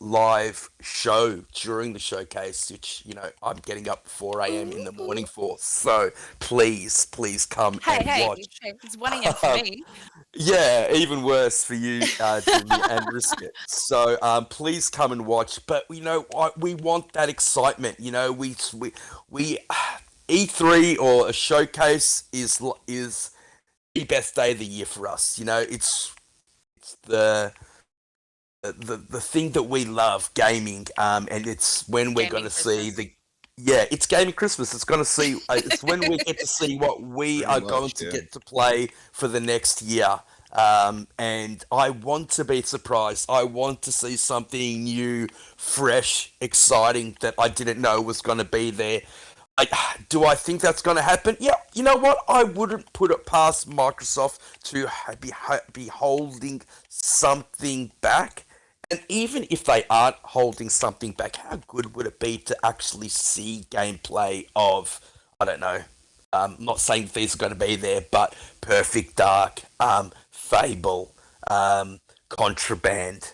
live show during the showcase, which I'm getting up 4 a.m. in the morning for. So please come and watch. It's 1 a.m. for me. Yeah, even worse for you, Jimmy, and Risk It. So please come and watch. But you know what? We want that excitement. You know, we E3 or a showcase is the best day of the year for us. You know, it's the thing that we love, gaming. And it's when we're Gaming gonna see Christmas. it's gaming Christmas. It's gonna see. It's when we get to see what we Pretty are going much, to yeah. get to play for the next year. And I want to be surprised. I want to see something new, fresh, exciting that I didn't know was going to be there. Do I think that's going to happen? Yeah. You know what? I wouldn't put it past Microsoft to be holding something back. And even if they aren't holding something back, how good would it be to actually see gameplay of, I don't know, not saying these are going to be there, but Perfect Dark, Fable, Contraband.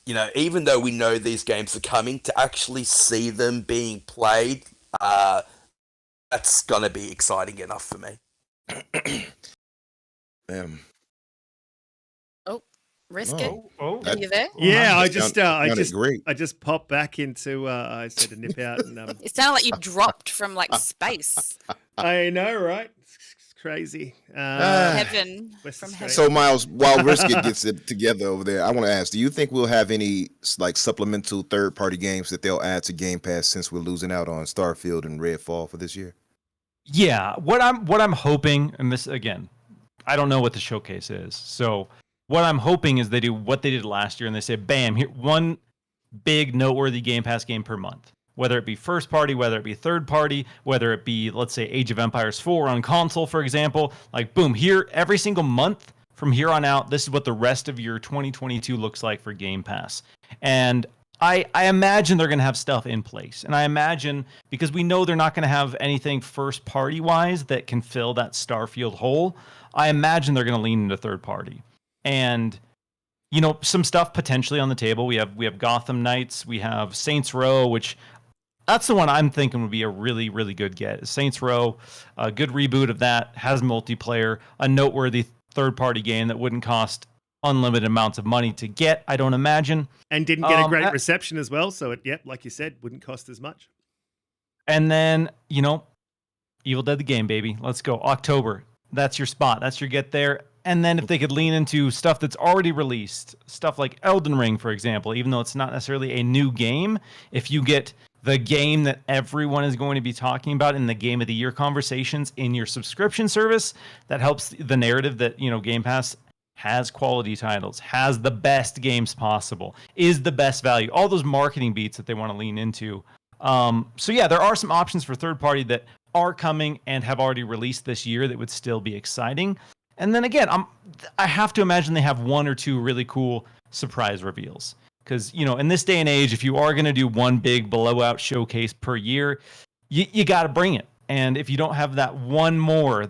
You know, even though we know these games are coming, to actually see them being played, that's going to be exciting enough for me. Damn. Risk it. Oh, Are you there? Yeah, That sounded great. I just popped back into. I said to nip out, and It sounded like you dropped from like space, I know, right? It's crazy. heaven, West from Australia. heaven. So Miles, while Riskit gets it together over there, I want to ask: do you think we'll have any like supplemental third-party games that they'll add to Game Pass since we're losing out on Starfield and Redfall for this year? Yeah, what I'm hoping, and this again, I don't know what the showcase is. So what I'm hoping is they do what they did last year, and they say, bam, here one big noteworthy Game Pass game per month. Whether it be first party, whether it be third party, whether it be, let's say, Age of Empires 4 on console, for example, like boom, here every single month from here on out, this is what the rest of your 2022 looks like for Game Pass. And I imagine they're going to have stuff in place. And I imagine, because we know they're not going to have anything first party wise that can fill that Starfield hole, I imagine they're going to lean into third party. And you know, some stuff potentially on the table. We have Gotham Knights, we have Saints Row, which that's the one I'm thinking would be a really, really good get. Saints Row, a good reboot of that, has multiplayer, a noteworthy third-party game that wouldn't cost unlimited amounts of money to get, I don't imagine. And didn't get a great reception as well. So it, like you said, wouldn't cost as much. And then, you know, Evil Dead the game, baby. Let's go. October. That's your spot. That's your get there. And then if they could lean into stuff that's already released, stuff like Elden Ring, for example, even though it's not necessarily a new game, if you get the game that everyone is going to be talking about in the Game of the Year conversations in your subscription service, that helps the narrative that, you know, Game Pass has quality titles, has the best games possible, is the best value, all those marketing beats that they want to lean into. So yeah, there are some options for third party that are coming and have already released this year that would still be exciting. And then again, I have to imagine they have one or two really cool surprise reveals. Because, you know, in this day and age, if you are going to do one big blowout showcase per year, you got to bring it. And if you don't have that one more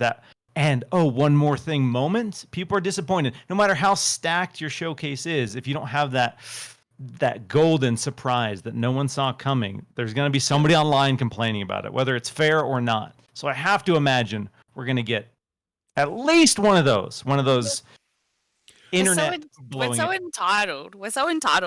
thing moment, people are disappointed. No matter how stacked your showcase is, if you don't have that golden surprise that no one saw coming, there's going to be somebody online complaining about it, whether it's fair or not. So I have to imagine we're going to get at least one of those internet We're so entitled.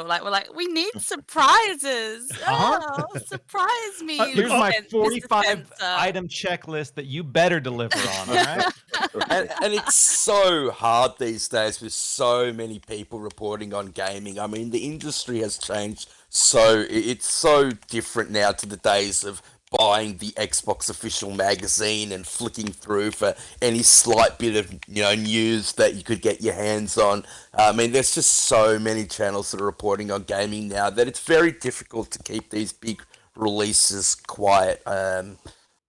Like we need surprises. Oh, surprise me. Here's my Mr. 45 Spencer. item checklist that you better deliver on. All right. And it's so hard these days with so many people reporting on gaming. I mean, the industry has changed, so it's so different now to the days of buying the Xbox official magazine and flicking through for any slight bit of, you know, news that you could get your hands on. I mean, there's just so many channels that are reporting on gaming now that it's very difficult to keep these big releases quiet.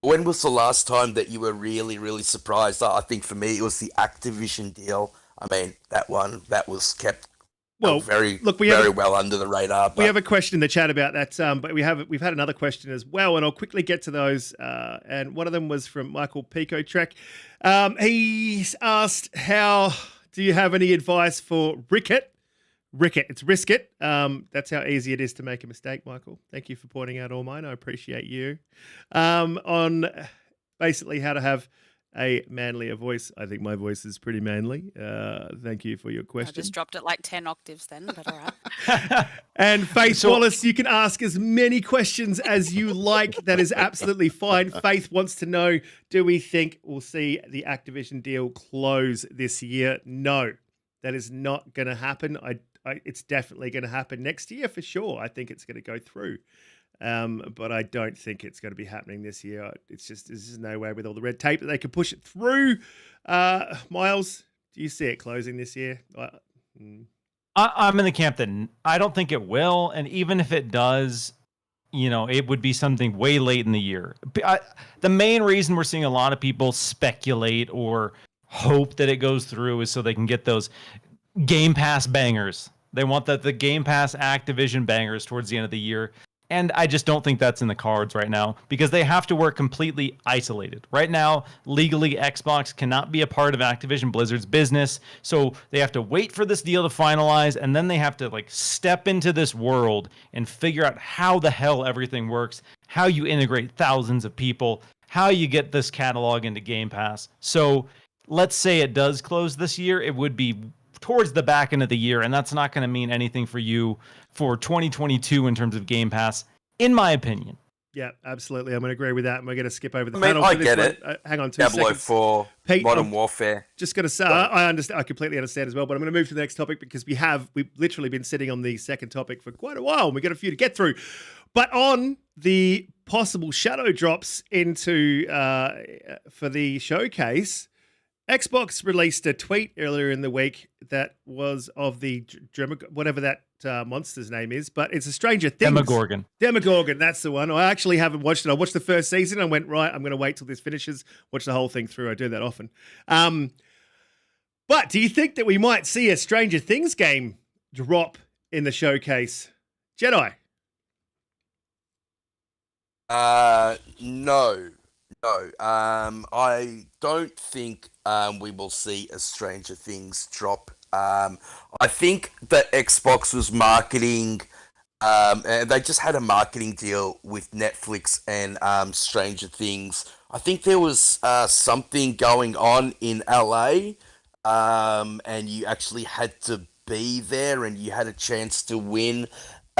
When was the last time that you were really, really surprised? I think for me it was the Activision deal. I mean, that was kept very well under the radar. But We have a question in the chat about that, but we've had another question as well, and I'll quickly get to those. And one of them was from Michael Pico Trek. He's asked, "How do you have any advice for Ricket? It's Risk It. That's how easy it is to make a mistake, Michael. Thank you for pointing out all mine. I appreciate you. On basically how to have a manlier voice. I think my voice is pretty manly. Thank you for your I question. just dropped it like 10 octaves then, but all right. And Faith Wallace, you can ask as many questions as you like. That is absolutely fine. Faith wants to know, do we think we'll see the Activision deal close this year? No, that is not going to happen. It's definitely going to happen next year for sure. I think it's going to go through. But I don't think it's going to be happening this year. It's just, there's just no way with all the red tape that they can push it through. Miles, do you see it closing this year? I'm in the camp that I don't think it will. And even if it does, it would be something way late in the year. The main reason we're seeing a lot of people speculate or hope that it goes through is so they can get those Game Pass bangers. They want the Game Pass Activision bangers towards the end of the year. And I just don't think that's in the cards right now because they have to work completely isolated. Right now, legally, Xbox cannot be a part of Activision Blizzard's business. So they have to wait for this deal to finalize, and then they have to step into this world and figure out how the hell everything works, how you integrate thousands of people, how you get this catalog into Game Pass. So let's say it does close this year. It would be towards the back end of the year, and that's not going to mean anything for you for 2022 in terms of Game Pass, in my opinion. Yeah, absolutely. I'm going to agree with that. And we're going to skip over the I mean, panel. I for this get one. it. Hang on 2 Diablo seconds. 4, Pete, Modern Warfare. Just going to say, I understand. I completely understand as well. But I'm going to move to the next topic because we've literally been sitting on the second topic for quite a while. And we've got a few to get through. But on the possible shadow drops into for the showcase, Xbox released a tweet earlier in the week that was of the whatever that monster's name is, but it's a Stranger Things. Demogorgon, that's the one. I actually haven't watched it. I watched the first season and went, right, I'm going to wait till this finishes, watch the whole thing through. I do that often. But do you think that we might see a Stranger Things game drop in the showcase? Jedi? No. I don't think we will see a Stranger Things drop. I think that Xbox was marketing, and they just had a marketing deal with Netflix and Stranger Things. I think there was something going on in LA, and you actually had to be there, and you had a chance to win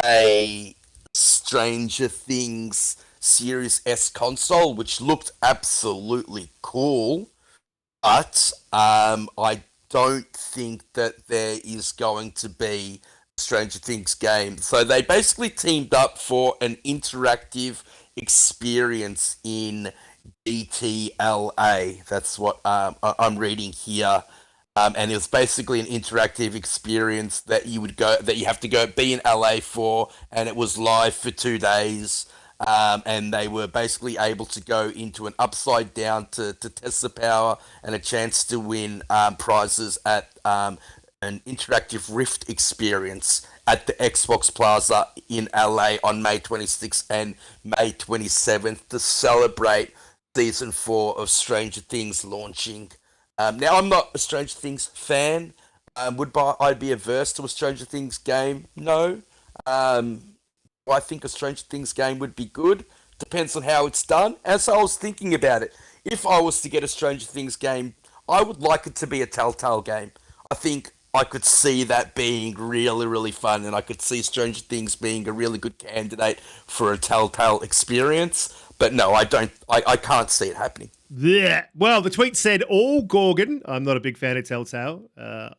a Stranger Things Series S console, which looked absolutely cool, but I don't think that there is going to be a Stranger Things game. So they basically teamed up for an interactive experience in DTLA. That's what I'm reading here. And it was basically an interactive experience that you have to go be in LA for, and it was live for 2 days. And they were basically able to go into an upside down to test the power and a chance to win prizes at an interactive Rift experience at the Xbox Plaza in LA on May 26th and May 27th to celebrate Season 4 of Stranger Things launching. Now, I'm not a Stranger Things fan. Would I be averse to a Stranger Things game? No. I think a Stranger Things game would be good. Depends on how it's done. And so I was thinking about it. If I was to get a Stranger Things game, I would like it to be a Telltale game. I think I could see that being really, really fun, and I could see Stranger Things being a really good candidate for a Telltale experience. But no, I don't. I can't see it happening. Yeah. Well, the tweet said, all Gorgon. I'm not a big fan of Telltale. I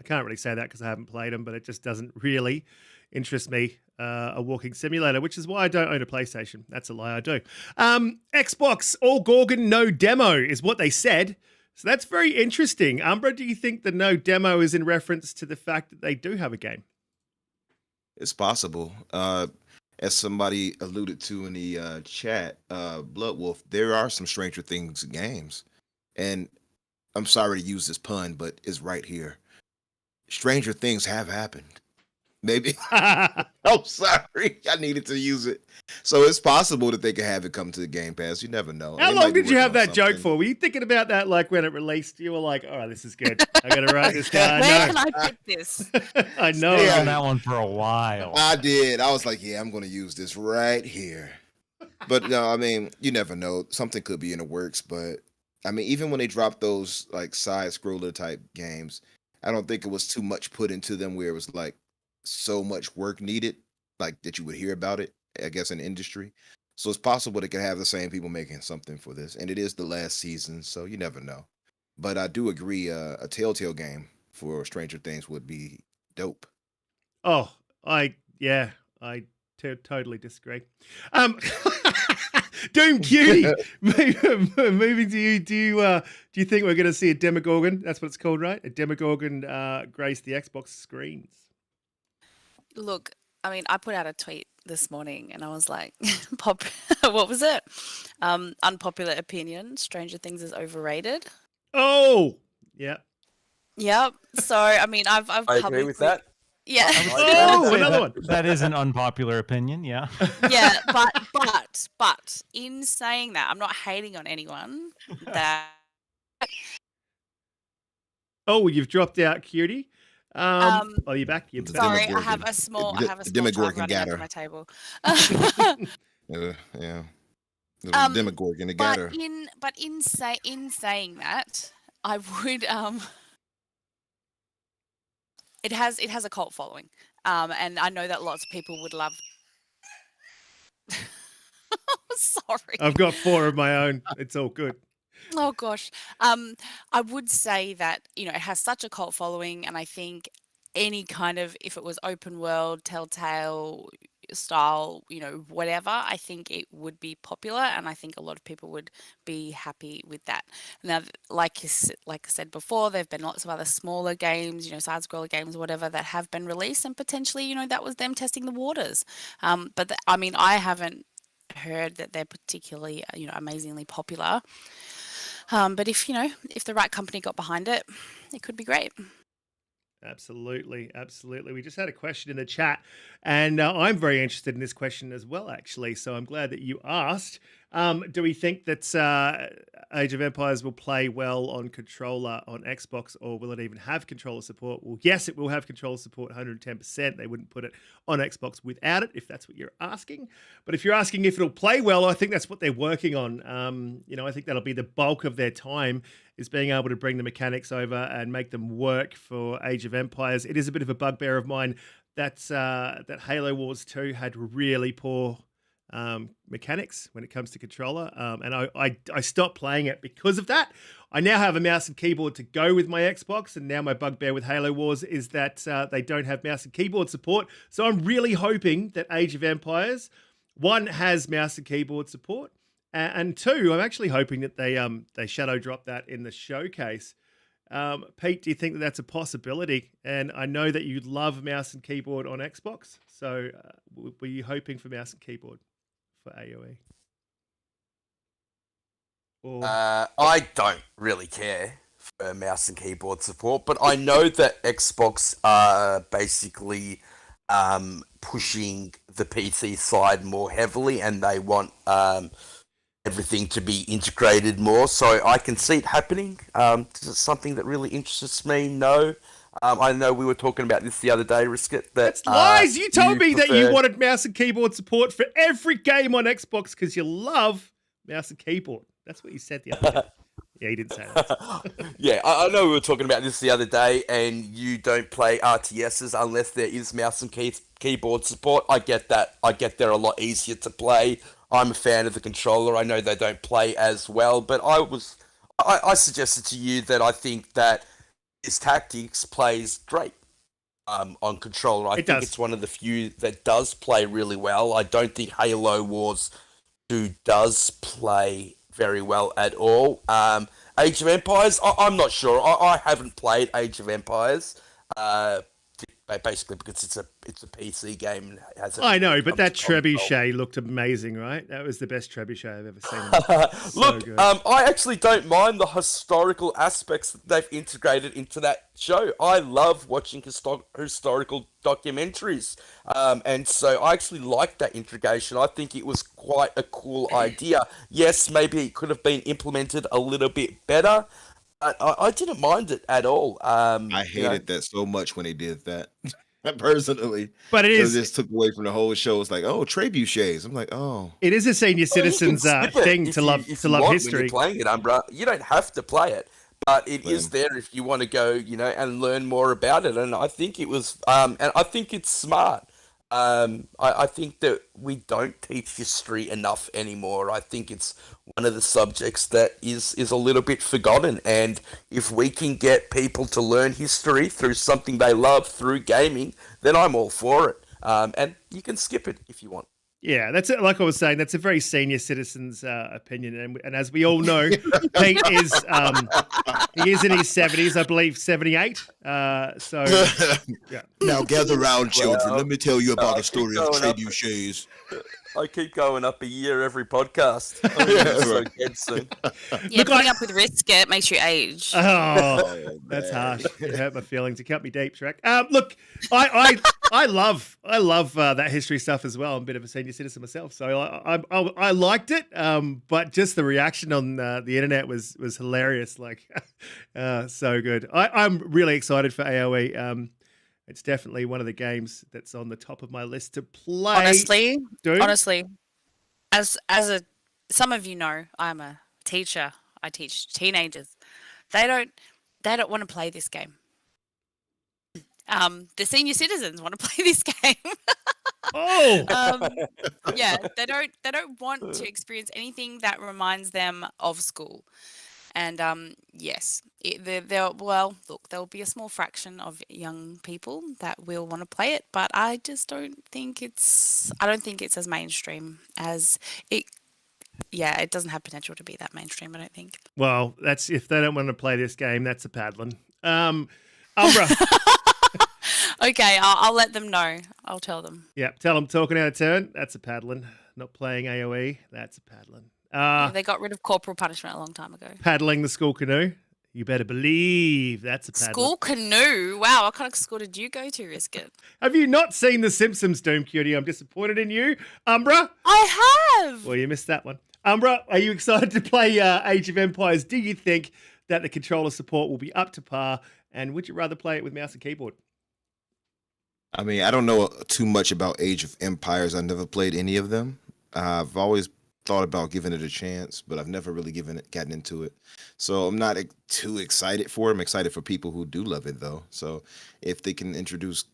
can't really say that because I haven't played them, but it just doesn't really interest me. A walking simulator, which is why I don't own a PlayStation. That's a lie, I do. Xbox, all Gorgon, no demo is what they said. So that's very interesting. Umbra, do you think the no demo is in reference to the fact that they do have a game? It's possible. As somebody alluded to in the chat, Blood Wolf, there are some Stranger Things games. And I'm sorry to use this pun, but it's right here. Stranger Things have happened. Maybe. I'm sorry. I needed to use it. So it's possible that they could have it come to the Game Pass. You never know. How long did you have that joke for? Were you thinking about that like when it released? You were like, oh, this is good. I got to write this down. Where can I put this? I know. Stay on that one for a while. I did. I was like, yeah, I'm going to use this right here. But no, I mean, you never know. Something could be in the works, but I mean, even when they dropped those like side scroller type games, I don't think it was too much put into them where it was like so much work needed, like that you would hear about it, I guess, in industry. So it's possible they could have the same people making something for this. And it is the last season, so you never know. But I do agree, a Telltale game for Stranger Things would be dope. Oh, I totally disagree. Doom Cutie, moving to you. Do you think we're going to see a Demogorgon? That's what it's called, right? A Demogorgon grace the Xbox screens. Look, I mean, I put out a tweet this morning and I was like, what was it? Unpopular opinion, Stranger Things is overrated. Oh, yeah. Yep. So, I mean, I've I agree with that. Yeah. Oh, another one. That is an unpopular opinion, yeah. Yeah, but in saying that, I'm not hating on anyone that Oh, you've dropped out, Cutie. Oh, you're back. You're The back. sorry, I Demogorgon. have a small The child Demogorgon running under gatter. my table. Yeah. There's a Demogorgon, a gator. in saying that, I would it has a cult following. And I know that lots of people would love sorry. I've got 4 of my own. It's all good. Oh gosh. I would say that, it has such a cult following, and I think any kind of, if it was open world, Telltale style, whatever, I think it would be popular, and I think a lot of people would be happy with that. Now, like I said before, there've been lots of other smaller games, side scroller games, whatever, that have been released, and potentially, that was them testing the waters. But I mean, I haven't heard that they're particularly, amazingly popular. But if the right company got behind it, it could be great. Absolutely. We just had a question in the chat, and I'm very interested in this question as well, actually. So I'm glad that you asked. Do we think that Age of Empires will play well on controller on Xbox, or will it even have controller support? Well, yes, it will have controller support, 110%. They wouldn't put it on Xbox without it, if that's what you're asking. But if you're asking if it'll play well, I think that's what they're working on. I think that'll be the bulk of their time, is being able to bring the mechanics over and make them work for Age of Empires. It is a bit of a bugbear of mine that Halo Wars 2 had really poor mechanics when it comes to controller, and I stopped playing it because of that. I now have a mouse and keyboard to go with my Xbox, and now my bugbear with Halo Wars is that they don't have mouse and keyboard support. So I'm really hoping that Age of Empires, 1, has mouse and keyboard support, and 2, I'm actually hoping that they shadow drop that in the showcase. Pete, do you think that that's a possibility? And I know that you love mouse and keyboard on Xbox, so were you hoping for mouse and keyboard for AoE? Or... I don't really care for mouse and keyboard support, but I know that Xbox are basically pushing the PC side more heavily, and they want everything to be integrated more. So I can see it happening. Is it something that really interests me? No. I know we were talking about this the other day, Risket. That's lies. You told me that you wanted mouse and keyboard support for every game on Xbox because you love mouse and keyboard. That's what you said the other day. Yeah, you didn't say that. Yeah, I know we were talking about this the other day, and you don't play RTSs unless there is mouse and keyboard support. I get that. I get they're a lot easier to play. I'm a fan of the controller. I know they don't play as well, but I suggested to you that I think that this tactics plays great on controller. I think it's one of the few that does play really well. I don't think Halo Wars 2 does play very well at all. Age of Empires, I'm not sure. I haven't played Age of Empires. Basically because it's a PC game and has. I know, but that trebuchet looked amazing, right? That was the best trebuchet I've ever seen. Look, I actually don't mind the historical aspects that they've integrated into that show. I love watching historical documentaries, and so I actually like that integration. I think it was quite a cool idea. Yes, maybe it could have been implemented a little bit better. I didn't mind it at all. I hated that so much when they did that. personally. But it It is just took away from the whole show. It's like, oh, trebuchets. I'm like, oh. it is a senior Well, you can citizens skip it thing if to you- love if to you love want history. When you're playing it, Umbra, you don't have to play it, but it is Same. there if you want to go, and learn more about it. And I think it was, and I think it's smart. I think that we don't teach history enough anymore. I think it's one of the subjects that is a little bit forgotten. And if we can get people to learn history through something they love through gaming, then I'm all for it. And you can skip it if you want. Yeah, that's it. Like I was saying, that's a very senior citizen's opinion, and as we all know, Pete is he is in his 70s, I believe 78. So yeah. Now gather round, children. Well, Let me tell you about I the story keep of going up. trebuchets. I keep going up a year every podcast. Yeah, I'm so right. dead soon. Yeah, putting up with risk it makes you age. Oh, that's harsh. It hurt my feelings. It cut me deep, Shrek. Look, I love that history stuff as well. I'm a bit of a senior citizen myself, so I liked it. But just the reaction on the internet was hilarious. Like, so good. I'm really excited for AOE. It's definitely one of the games that's on the top of my list to play. Dude. Honestly, as some of you know, I'm a teacher. I teach teenagers. They don't want to play this game. The senior citizens want to play this game. Oh, Yeah, they don't want to experience anything that reminds them of school. And yes, there'll be a small fraction of young people that will want to play it, but I just don't think it's as mainstream as it. Yeah, it doesn't have potential to be that mainstream, I don't think. well, that's if they don't want to play this game. That's a paddling. Umbra. Okay, I'll let them know. I'll tell them. Yeah, tell them talking out of turn. That's a paddling. Not playing AOE. That's a paddling. They got rid of corporal punishment a long time ago. Paddling the school canoe. You better believe that's a paddling. School canoe? Wow, what kind of school did you go to, Risk It? Have you not seen The Simpsons, Doom Cutie? I'm disappointed in you. Umbra? I have! Well, you missed that one. Umbra, are you excited to play Age of Empires? Do you think that the controller support will be up to par? And would you rather play it with mouse and keyboard? I mean, I don't know too much about Age of Empires. I never played any of them. I've always thought about giving it a chance, but I've never really gotten into it. So I'm not too excited for it. I'm excited for people who do love it, though. So if they can introduce,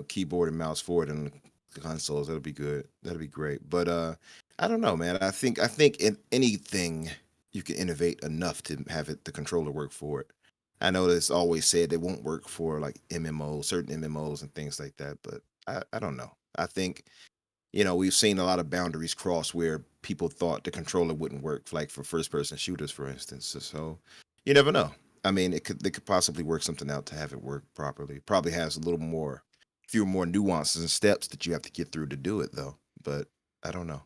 keyboard and mouse for it on the consoles, that'll be good. That'll be great. But I don't know, man. I think in anything you can innovate enough to have the controller work for it. I know that it's always said it won't work for like MMOs, certain MMOs and things like that, but I don't know. I think, we've seen a lot of boundaries cross where people thought the controller wouldn't work, like for first-person shooters, for instance. So you never know. I mean, they could possibly work something out to have it work properly. Probably has a few more nuances and steps that you have to get through to do it, though. But I don't know.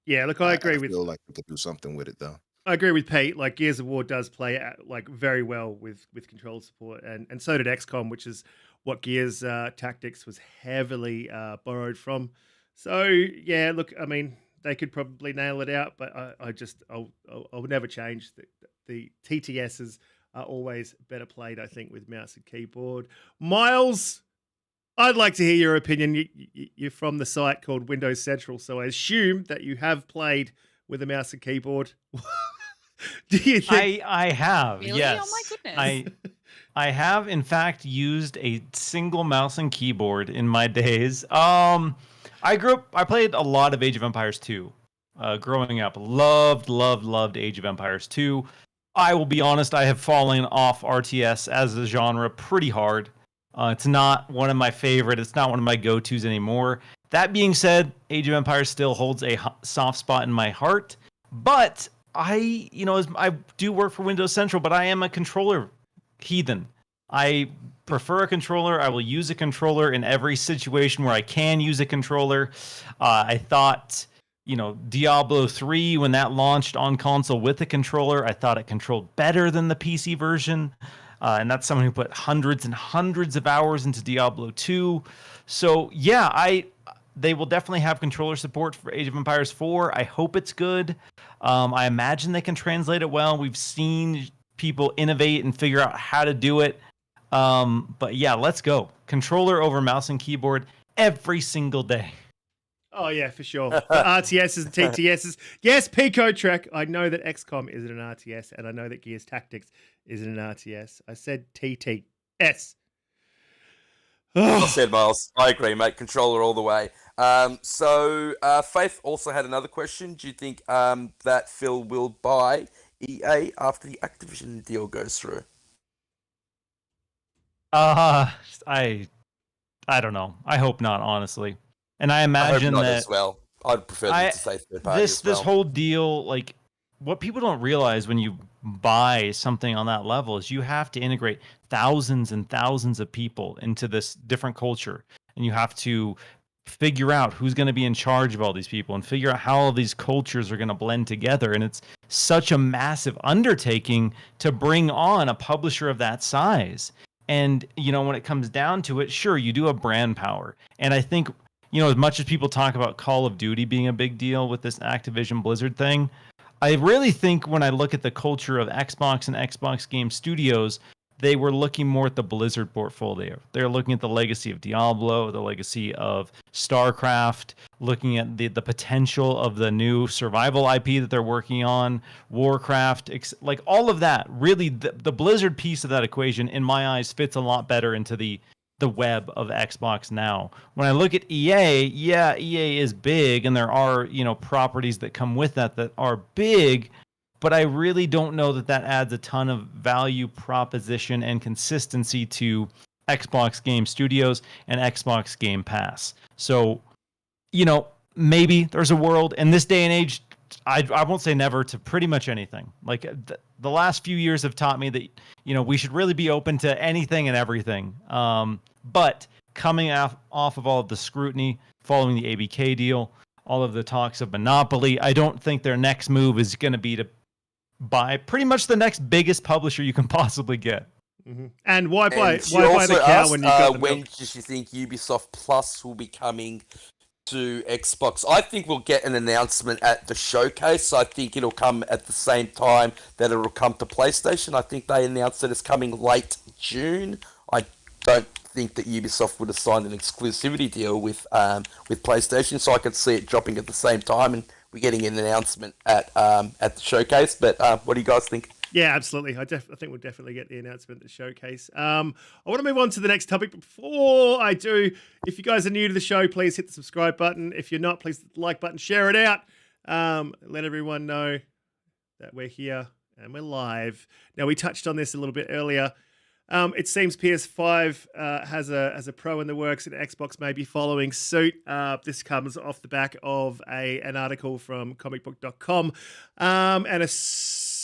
Yeah, look, I agree I with. feel like we could do something with it, though. I agree with Pete. Like Gears of War does play like very well with control support, and so did XCOM, which is what Gears Tactics was heavily borrowed from. So yeah, look, I mean, they could probably nail it out, but I'll never change. The TTSs are always better played, I think, with mouse and keyboard. Miles, I'd like to hear your opinion. You're from the site called Windows Central, so I assume that you have played with a mouse and keyboard. Do you think? I have, Really? yes. Oh my goodness. I have in fact used a single mouse and keyboard in my days. I played a lot of Age of Empires 2. Growing up, loved Age of Empires 2. I will be honest, I have fallen off RTS as a genre pretty hard. It's not one of my favorite. It's not one of my go-tos anymore. That being said, Age of Empires still holds a soft spot in my heart. But I do work for Windows Central, but I am a controller heathen. I prefer a controller. I will use a controller in every situation where I can use a controller. I thought, Diablo 3, when that launched on console with a controller, I thought it controlled better than the PC version. And that's someone who put hundreds and hundreds of hours into Diablo 2. So yeah, they will definitely have controller support for Age of Empires 4. I hope it's good. I imagine they can translate it well. We've seen people innovate and figure out how to do it. But yeah, let's go. Controller over mouse and keyboard every single day. Oh yeah, for sure. For RTSs and TTSs. Yes, Pico Trek. I know that XCOM isn't an RTS, and I know that Gears Tactics isn't an RTS. I said TTS. Well said, Miles. I agree, mate. Controller all the way. Faith also had another question. Do you think that Phil will buy EA after the Activision deal goes through? I don't know. I hope not, honestly. And I imagine I hope not that as well. I'd prefer them to say third party as well. this whole deal, like, what people don't realize when you buy something on that level is you have to integrate thousands and thousands of people into this different culture, and you have to figure out who's going to be in charge of all these people and figure out how all these cultures are going to blend together. And it's such a massive undertaking to bring on a publisher of that size. And, you know, when it comes down to it, sure, you do have brand power. And I think, you know, as much as people talk about Call of Duty being a big deal with this Activision Blizzard thing, I really think when I look at the culture of Xbox and Xbox Game Studios, they were looking more at the Blizzard portfolio. They're looking at the legacy of Diablo, the legacy of StarCraft, looking at the potential of the new survival IP that they're working on, Warcraft, like all of that. Really, the Blizzard piece of that equation, in my eyes, fits a lot better into the web of Xbox now. When I look at EA, yeah, EA is big, and there are, you know, properties that come with that are big, but I really don't know that adds a ton of value proposition and consistency to Xbox Game Studios and Xbox Game Pass. So, you know, maybe there's a world in this day and age. I won't say never to pretty much anything. Like the last few years have taught me that, you know, we should really be open to anything and everything. But coming off of all of the scrutiny following the ABK deal, all of the talks of monopoly, I don't think their next move is going to be to buy pretty much the next biggest publisher you can possibly get. Mm-hmm. And why buy the also cow asked, when you got the when milk? does she think Ubisoft Plus will be coming to Xbox? I think we'll get an announcement at the showcase. I think it'll come at the same time that it'll come to PlayStation. I think they announced that it's coming late June. I don't think that Ubisoft would have signed an exclusivity deal with PlayStation, so I could see it dropping at the same time, and we're getting an announcement at the showcase. But what do you guys think? Yeah, absolutely. I think we'll definitely get the announcement at the showcase. I want to move on to the next topic. But before I do, if you guys are new to the show, please hit the subscribe button. If you're not, please hit the like button, share it out. Let everyone know that we're here and we're live. Now, we touched on this a little bit earlier. It seems PS5 has a Pro in the works, and Xbox may be following suit. This comes off the back of an article from comicbook.com.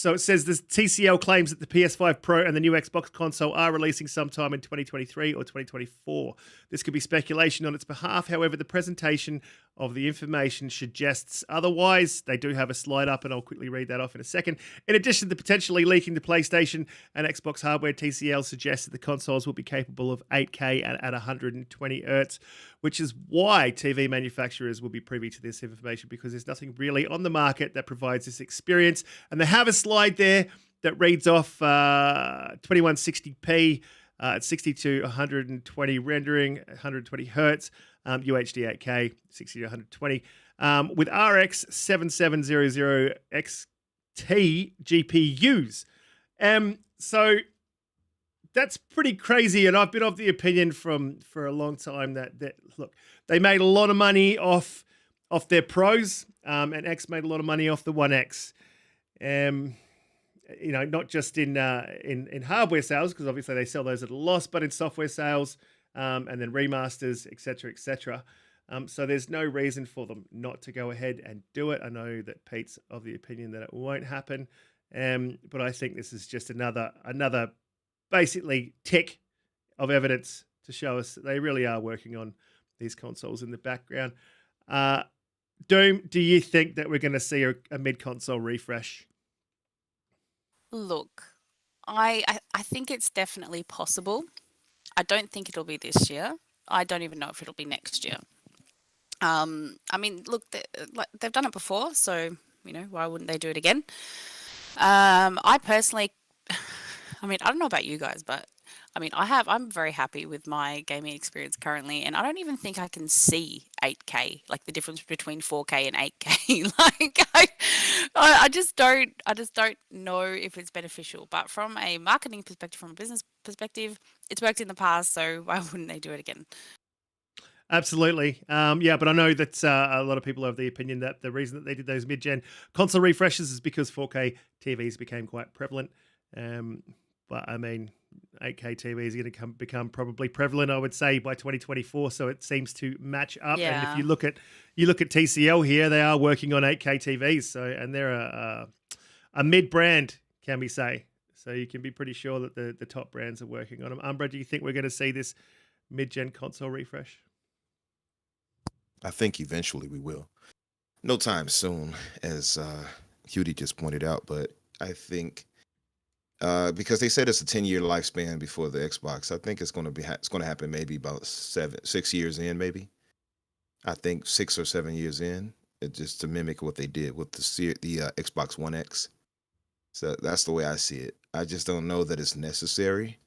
So it says the TCL claims that the PS5 Pro and the new Xbox console are releasing sometime in 2023 or 2024. This could be speculation on its behalf. However, the presentation of the information suggests otherwise. They do have a slide up, and I'll quickly read that off in a second. In addition to potentially leaking to PlayStation and Xbox hardware, TCL suggests that the consoles will be capable of 8K at 120 Hz, which is why TV manufacturers will be privy to this information, because there's nothing really on the market that provides this experience. And they have a slide there that reads off 2160p at 60 to 120 rendering, 120 Hertz, UHD 8K, 60 to 120, with RX 7700 XT GPUs. So that's pretty crazy, and I've been of the opinion for a long time that look, they made a lot of money off their Pros, and X made a lot of money off the One X. You know, not just in hardware sales, because obviously they sell those at a loss, but in software sales, and then remasters, etc., etc. So there's no reason for them not to go ahead and do it. I know that Pete's of the opinion that it won't happen, but I think this is just another basically tick of evidence to show us that they really are working on these consoles in the background. Doom, do you think that we're going to see a mid-console refresh? Look, I think it's definitely possible. I don't think it'll be this year. I don't even know if it'll be next year. I mean, look, they've done it before, so, you know, why wouldn't they do it again? I personally, I mean, I don't know about you guys, but I mean, I'm very happy with my gaming experience currently, and I don't even think I can see 8K, like the difference between 4K and 8K. Like I just don't know if it's beneficial. But from a marketing perspective, from a business perspective, it's worked in the past, so why wouldn't they do it again? Absolutely. Yeah, but I know that a lot of people have the opinion that the reason that they did those mid-gen console refreshes is because 4K TVs became quite prevalent. Um, but I mean, 8K TV is going to become probably prevalent, I would say, by 2024. So it seems to match up. And if Yeah. you look at TCL here, they are working on 8K TVs. So and they're a mid brand, can we say? So you can be pretty sure that the top brands are working on them. Umbra, do you think we're going to see this mid-gen console refresh? I think eventually we will. No time soon, as Cutie just pointed out, but I think because they said it's a 10-year lifespan before the Xbox, I think it's going to it's going to happen maybe about 6 years in, maybe. I think 6 or 7 years in, just to mimic what they did with the Xbox One X. So that's the way I see it. I just don't know that it's necessary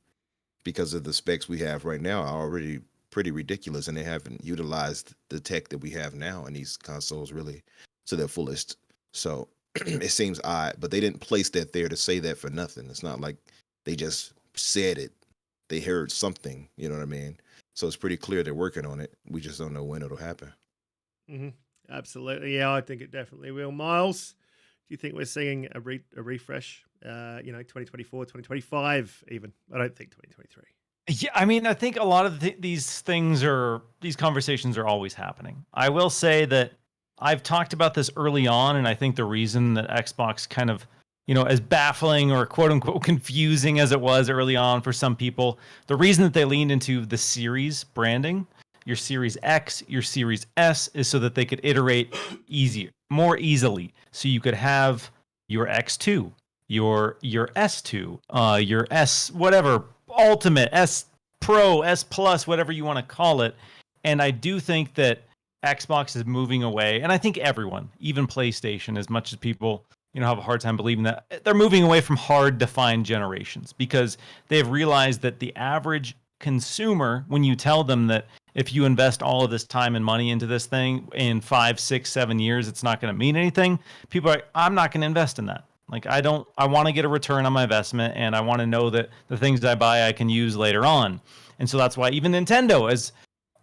because of the specs we have right now are already pretty ridiculous, and they haven't utilized the tech that we have now in these consoles really to their fullest. So it seems odd, but they didn't place that there to say that for nothing. It's not like they just said it. They heard something, you know what I mean? So it's pretty clear they're working on it. We just don't know when it'll happen. Mm-hmm. Absolutely. Yeah, I think it definitely will. Miles, do you think we're seeing a refresh, 2024, 2025 even? I don't think 2023. Yeah, I mean, I think a lot of these conversations are always happening. I will say that I've talked about this early on, and I think the reason that Xbox kind of, as baffling or quote unquote confusing as it was early on for some people, the reason that they leaned into the series branding, your Series X, your Series S, is so that they could iterate more easily. So you could have your X2, your S2, your S, whatever, Ultimate, S Pro, S Plus, whatever you want to call it. And I do think that Xbox is moving away, and I think everyone, even PlayStation, as much as people have a hard time believing that, they're moving away from hard defined generations because they've realized that the average consumer, when you tell them that if you invest all of this time and money into this thing in 5, 6, 7 years, it's not going to mean anything, people are like, I'm not going to invest in that. Like, I want to get a return on my investment, and I want to know that the things I buy I can use later on. And so that's why even Nintendo, as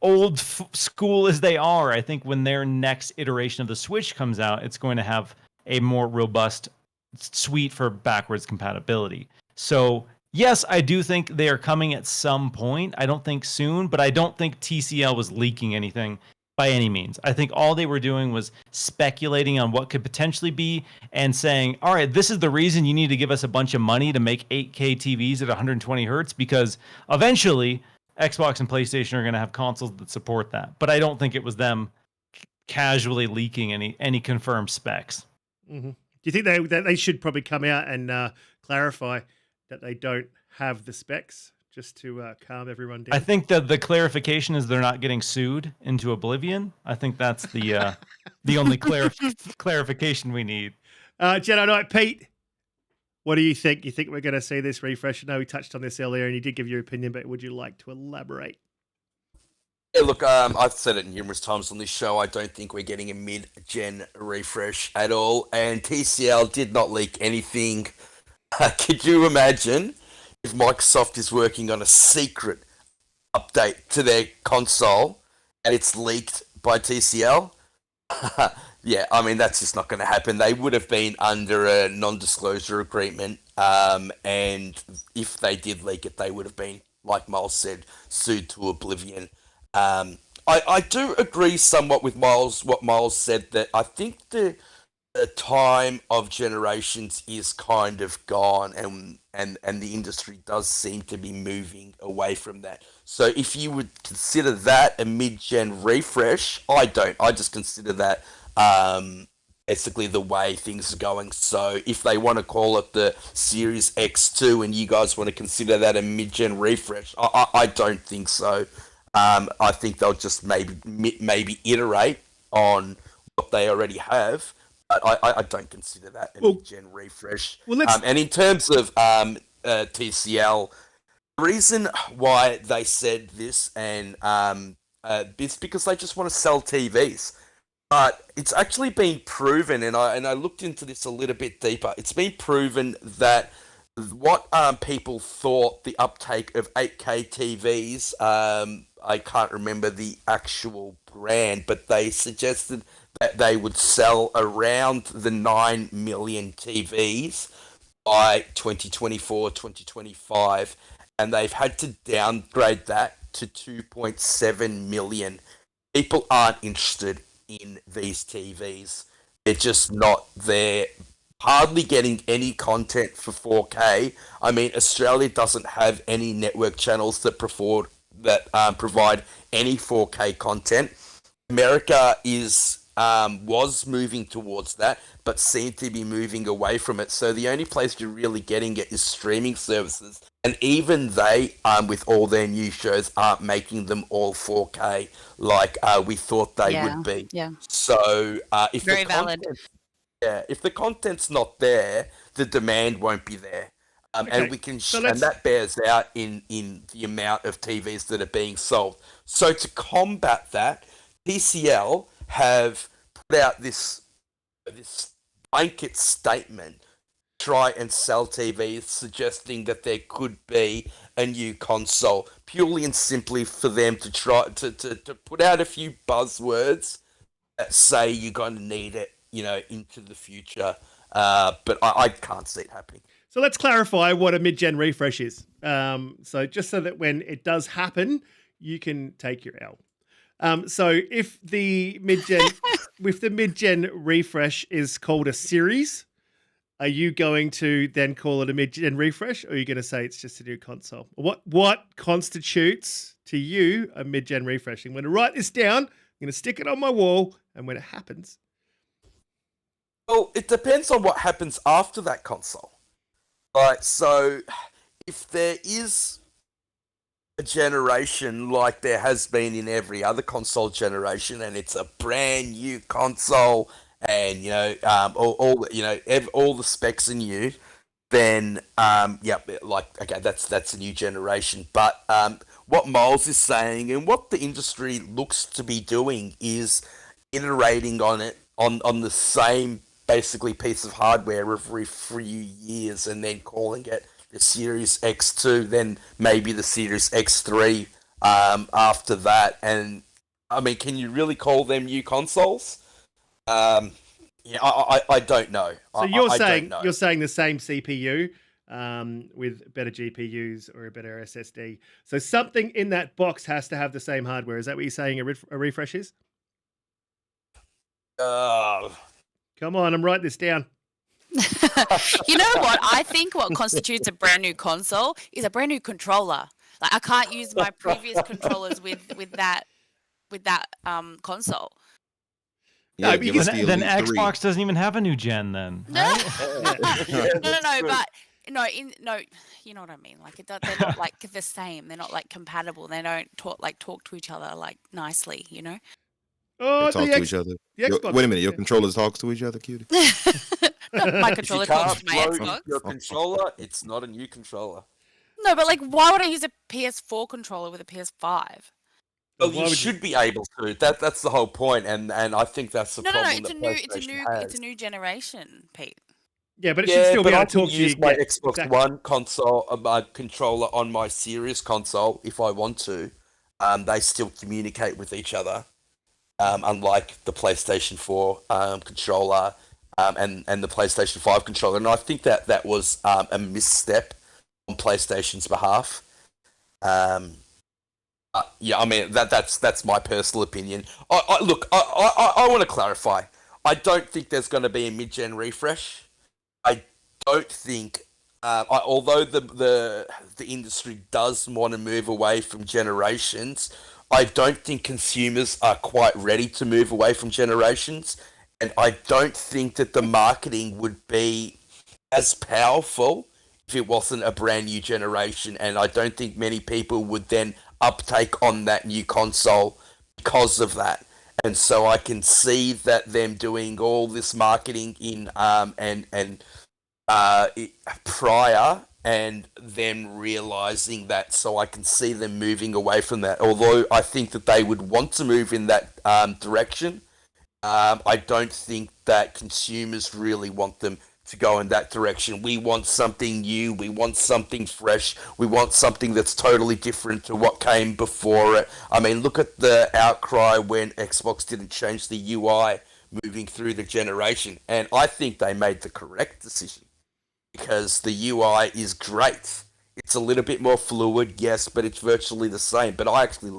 old school as they are, I think when their next iteration of the Switch comes out, it's going to have a more robust suite for backwards compatibility. So yes, I do think they are coming at some point. I don't think soon, but I don't think TCL was leaking anything by any means. I think all they were doing was speculating on what could potentially be and saying, all right, this is the reason you need to give us a bunch of money to make 8K TVs at 120 hertz, because eventually Xbox and PlayStation are going to have consoles that support that. But I don't think it was them casually leaking any confirmed specs. Mm-hmm. Do you think they should probably come out and clarify that they don't have the specs, just to calm everyone down? I think that the clarification is they're not getting sued into oblivion. I think that's the only clarification we need. JediKnightPete, what do you think? You think we're going to see this refresh? I know we touched on this earlier and you did give your opinion, but would you like to elaborate? Yeah, look, I've said it numerous times on this show. I don't think we're getting a mid-gen refresh at all, and TCL did not leak anything. Could you imagine if Microsoft is working on a secret update to their console and it's leaked by TCL? Yeah, I mean, that's just not going to happen. They would have been under a non-disclosure agreement, and if they did leak it, they would have been, like Miles said, sued to oblivion. I do agree somewhat with what Miles said, that I think the time of generations is kind of gone, and the industry does seem to be moving away from that. So if you would consider that a mid-gen refresh, I don't. I just consider that basically the way things are going. So if they want to call it the Series X2 and you guys want to consider that a mid-gen refresh, I don't think so. I think they'll just maybe iterate on what they already have. I don't consider that a mid-gen refresh. Well, and in terms of TCL, The reason why they said this and it's because they just want to sell TVs. But it's actually been proven, and I looked into this a little bit deeper. It's been proven that what people thought the uptake of 8K TVs, I can't remember the actual brand, but they suggested that they would sell around the 9 million TVs by 2024, 2025, and they've had to downgrade that to 2.7 million. People aren't interested in these TVs. They're just not there. Hardly getting any content for 4K. I mean, Australia doesn't have any network channels that provide any 4K content. America was moving towards that, but seemed to be moving away from it. So the only place you're really getting it is streaming services, and even they, with all their new shows, aren't making them all 4K like we thought they would be. Yeah. So if Very valid. If the content's not there, the demand won't be there. Okay, And we can, so and that bears out in the amount of TVs that are being sold. So to combat that, TCL have put out this blanket statement, try and sell TVs, suggesting that there could be a new console, purely and simply for them to try to put out a few buzzwords that say you're going to need it, into the future. But I can't see it happening. So let's clarify what a mid-gen refresh is. So just so that when it does happen, you can take your L. So if the mid-gen refresh is called a series, are you going to then call it a mid-gen refresh, or are you going to say it's just a new console? What constitutes to you a mid-gen refresh? I'm going to write this down. I'm going to stick it on my wall, and when it happens, well, it depends on what happens after that console. Right, so if there is a generation like there has been in every other console generation, and it's a brand new console, and all the specs are new, then that's a new generation. But what Miles is saying and what the industry looks to be doing is iterating on it on the same basically piece of hardware every few years, and then calling it the Series X2, then maybe the Series X3 after that. And I mean, can you really call them new consoles? I don't know. So you're saying the same CPU with better GPUs or a better SSD. So something in that box has to have the same hardware. Is that what you're saying a refresh is? Come on, I'm writing this down. You know what? I think what constitutes a brand new console is a brand new controller. Like I can't use my previous controllers with that console. Yeah, No, give because us the Then Elite 3. Xbox doesn't even have a new gen then. No, Right? no, but you know what I mean. Like they're not like the same. They're not like compatible. They don't talk to each other like nicely. Oh, They talk to each other. the Xbox. Wait a minute, your controllers talks to each other, cutie? My If you controller talks can't to my blow Xbox. your controller, it's not a new controller. No, but like, why would I use a PS4 controller with a PS5? Well, Why you would should be able to. That's the whole point, and I think that's the No, problem. it's that a new generation, Pete. Yeah, but it should still be but able I to talk can to you. use my Yeah, Xbox exactly. One console, my controller on my Series console if I want to. They still communicate with each other, unlike the PlayStation 4 controller and the PlayStation 5 controller. And I think that was a misstep on PlayStation's behalf. I mean that's my personal opinion. I want to clarify. I don't think there's going to be a mid-gen refresh. I don't think, although the industry does want to move away from generations, I don't think consumers are quite ready to move away from generations, and I don't think that the marketing would be as powerful if it wasn't a brand new generation, and I don't think many people would then uptake on that new console because of that. And so I can see that them doing all this marketing in prior and them realizing that. So I can see them moving away from that. Although I think that they would want to move in that direction, I don't think that consumers really want them to go in that direction. We want something new. We want something fresh. We want something that's totally different to what came before it. I mean, look at the outcry when Xbox didn't change the UI moving through the generation. And I think they made the correct decision because the UI is great. It's a little bit more fluid, yes, but it's virtually the same. But I actually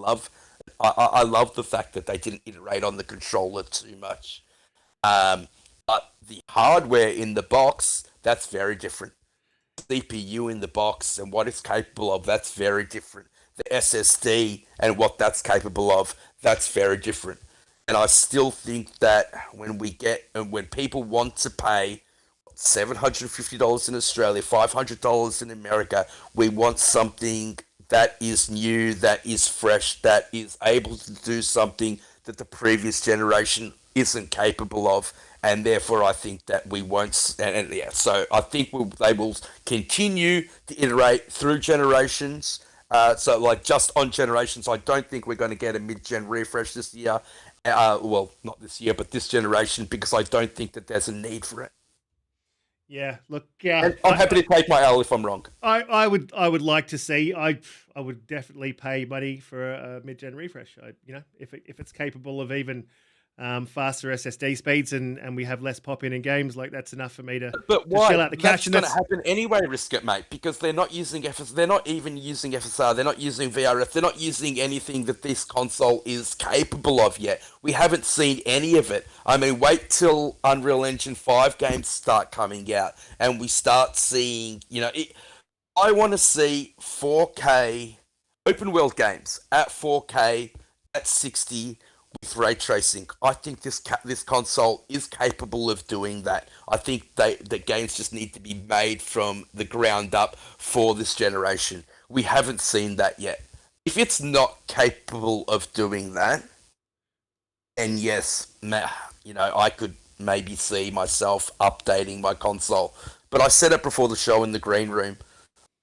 I love the fact that they didn't iterate on the controller too much. But the hardware in the box, that's very different. CPU in the box and what it's capable of, that's very different. The SSD and what that's capable of, that's very different. And I still think that when people want to pay $750 in Australia, $500 in America, we want something that is new, that is fresh, that is able to do something that the previous generation isn't capable of. And therefore, I think that we won't. So I think they will continue to iterate through generations. So, like, just on generations, I don't think we're going to get a mid-gen refresh this year. Well, not this year, but this generation, because I don't think that there's a need for it. Yeah, look, I'm happy to take my L if I'm wrong. I would like to see. I would definitely pay money for a mid-gen refresh. If it's capable of even faster SSD speeds and we have less pop-in games, like, that's enough for me to shell out the cash. That's going to happen anyway, risk it, mate, because they're not using they're not even using FSR, they're not using VRF, they're not using anything that this console is capable of yet. We haven't seen any of it. I mean, wait till Unreal Engine 5 games start coming out and we start seeing, I want to see 4K open world games at 4K at 60 with ray tracing. I think this console is capable of doing that. I think the games just need to be made from the ground up for this generation. We haven't seen that yet. If it's not capable of doing that, then yes, I could maybe see myself updating my console. But I said it before the show in the green room.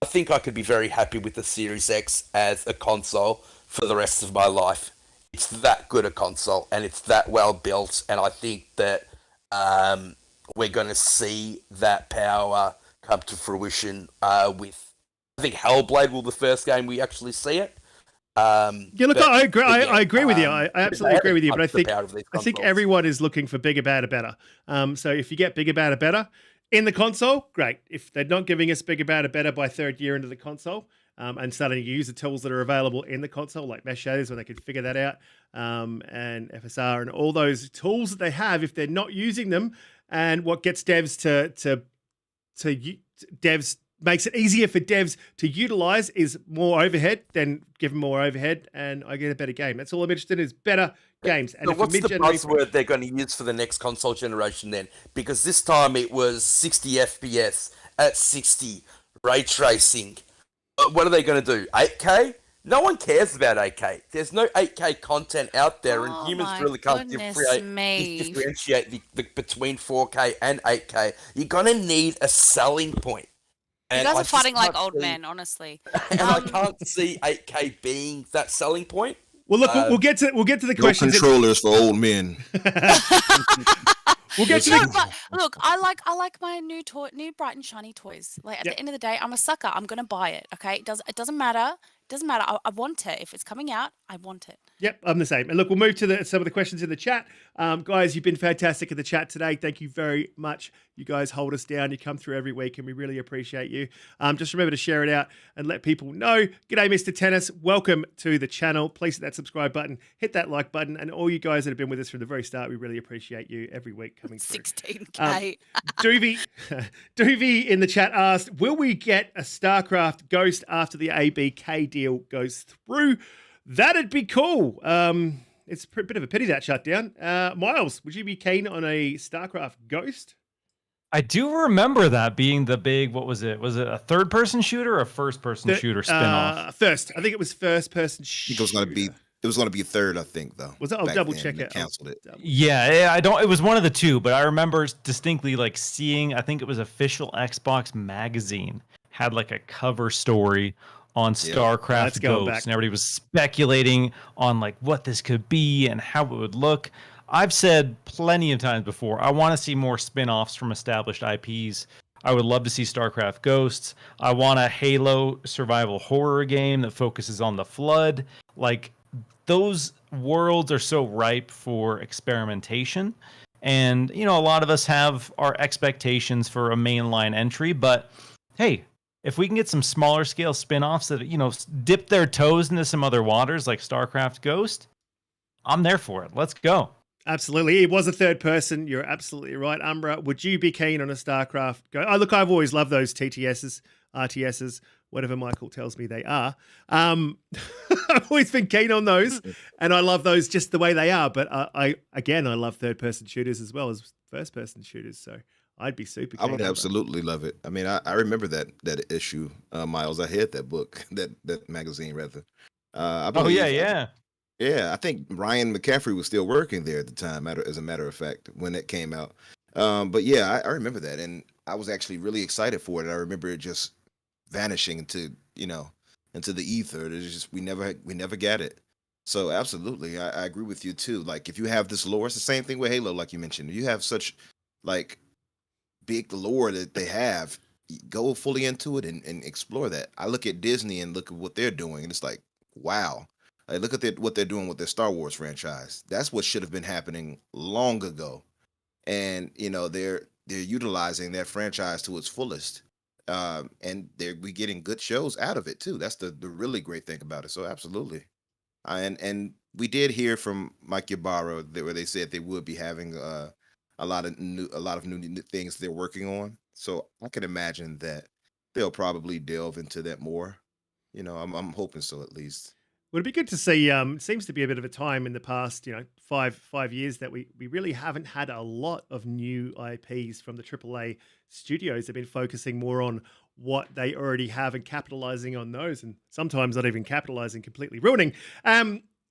I think I could be very happy with the Series X as a console for the rest of my life. It's that good a console, and it's that well built, and I think that we're going to see that power come to fruition with, I think Hellblade will be the first game we actually see it. I agree. I agree with you. I absolutely agree with you. But I think everyone is looking for bigger, badder, better. So if you get bigger, badder, better in the console, great. If they're not giving us bigger, badder, better by third year into the console, and starting to use the tools that are available in the console, like mesh shaders, when they can figure that out, and FSR and all those tools that they have, if they're not using them, and what gets devs devs makes it easier for devs to utilize is more overhead, then give them more overhead, and I get a better game. That's all I'm interested in, is better games. And so what's the buzzword they're going to use for the next console generation then? Because this time it was 60 FPS at 60, ray tracing. What are they going to do? 8K? No one cares about 8K. There's no 8K content out there, and humans really can't differentiate between 4K and 8K. You're going to need a selling point. You guys are fighting like old men, honestly. And I can't see 8K being that selling point. Well, look, we'll get to the questions. No controllers for old men. We'll get to but look, I like my new bright and shiny toys. Like, at the end of the day, I'm a sucker. I'm gonna buy it. Okay, it doesn't matter. I want it. If it's coming out, I want it. Yep, I'm the same. And look, we'll move to some of the questions in the chat. Guys, you've been fantastic in the chat today. Thank you very much. You guys hold us down. You come through every week, and we really appreciate you. Just remember to share it out and let people know. G'day, Mr. Tennis. Welcome to the channel. Please hit that subscribe button, hit that like button, and all you guys that have been with us from the very start, we really appreciate you every week coming through. 16K. Doovie in the chat asked, will we get a StarCraft Ghost after the ABK deal goes through? That'd be cool. It's a bit of a pity that shut down. Miles, would you be keen on a StarCraft Ghost? I do remember that being the big, what was it? Was it a third-person shooter or a first-person shooter spin-off? First. I think it was first-person shooter. It was going to be third, I think, though. Was it? I'll double check it. Canceled it. Yeah, it was one of the two, but I remember distinctly seeing, I think it was official Xbox magazine had like a cover story on Yeah, StarCraft that's going Ghosts, back. and everybody was speculating on like what this could be and how it would look. I've said plenty of times before, I want to see more spin-offs from established IPs. I would love to see StarCraft Ghosts. I want a Halo survival horror game that focuses on the Flood. Like, those worlds are so ripe for experimentation. And, you know, a lot of us have our expectations for a mainline entry, but hey, if we can get some smaller scale spin-offs that, you know, dip their toes into some other waters like StarCraft Ghost, I'm there for it. Let's go. Absolutely. It was a third person. You're absolutely right. Umbra, would you be keen on a StarCraft Go? Oh, look, I've always loved those TTSs, RTSs, whatever Michael tells me they are. I've always been keen on those, and I love those just the way they are. But I love third-person shooters as well as first-person shooters. So I'd be super keen. I would absolutely love it. I mean, I remember that issue, Miles. I had that book, that magazine rather. I Oh, believe, yeah. Yeah, I think Ryan McCaffrey was still working there at the time, as a matter of fact, when it came out. But yeah, I remember that, and I was actually really excited for it. I remember it just vanishing into the ether. It's just we never got it. So absolutely, I agree with you too. Like, if you have this lore, it's the same thing with Halo, like you mentioned. You have such like big lore that they have. Go fully into it and explore that. I look at Disney and look at what they're doing, and it's like, wow. Like, look at what they're doing with their Star Wars franchise. That's what should have been happening long ago. And you know, they're utilizing that franchise to its fullest. And we getting good shows out of it too. That's the really great thing about it. So absolutely. And we did hear from Mike Ybarra where they said they would be having a lot of new things they're working on. So I can imagine that they'll probably delve into that more. You know, I'm hoping so, at least. Would it be good to see? It seems to be a bit of a time in the past, 5 years that we really haven't had a lot of new IPs from the AAA studios. They've been focusing more on what they already have and capitalizing on those, and sometimes not even capitalizing, completely ruining.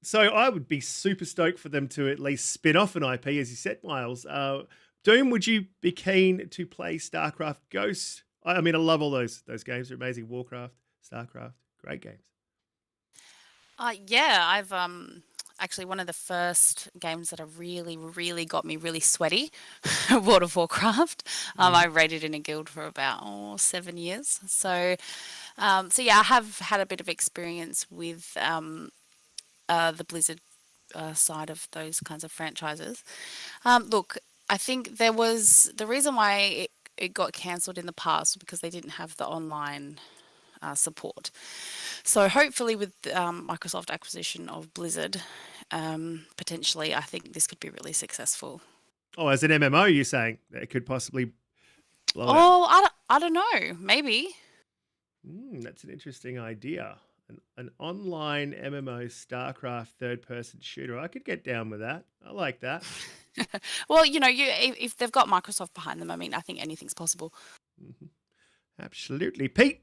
So I would be super stoked for them to at least spin off an IP, as you said, Miles. Doom, would you be keen to play StarCraft Ghosts? I mean, I love all those games. They're amazing. Warcraft, StarCraft, great games. Yeah, I've actually one of the first games that have really got me really sweaty, World of Warcraft. I raided in a guild for about 7 years. So yeah, I have had a bit of experience with the Blizzard side of those kinds of franchises. Look, I think there was the reason why it got cancelled in the past was because they didn't have the online support. So hopefully with Microsoft acquisition of Blizzard, potentially I think this could be really successful. Oh, as an MMO, you're saying that it could possibly blow it? Oh, I don't know. Maybe. That's an interesting idea. An online MMO StarCraft third-person shooter. I could get down with that. I like that. Well, if they've got Microsoft behind them, I mean, I think anything's possible. Mm-hmm. Absolutely. Pete,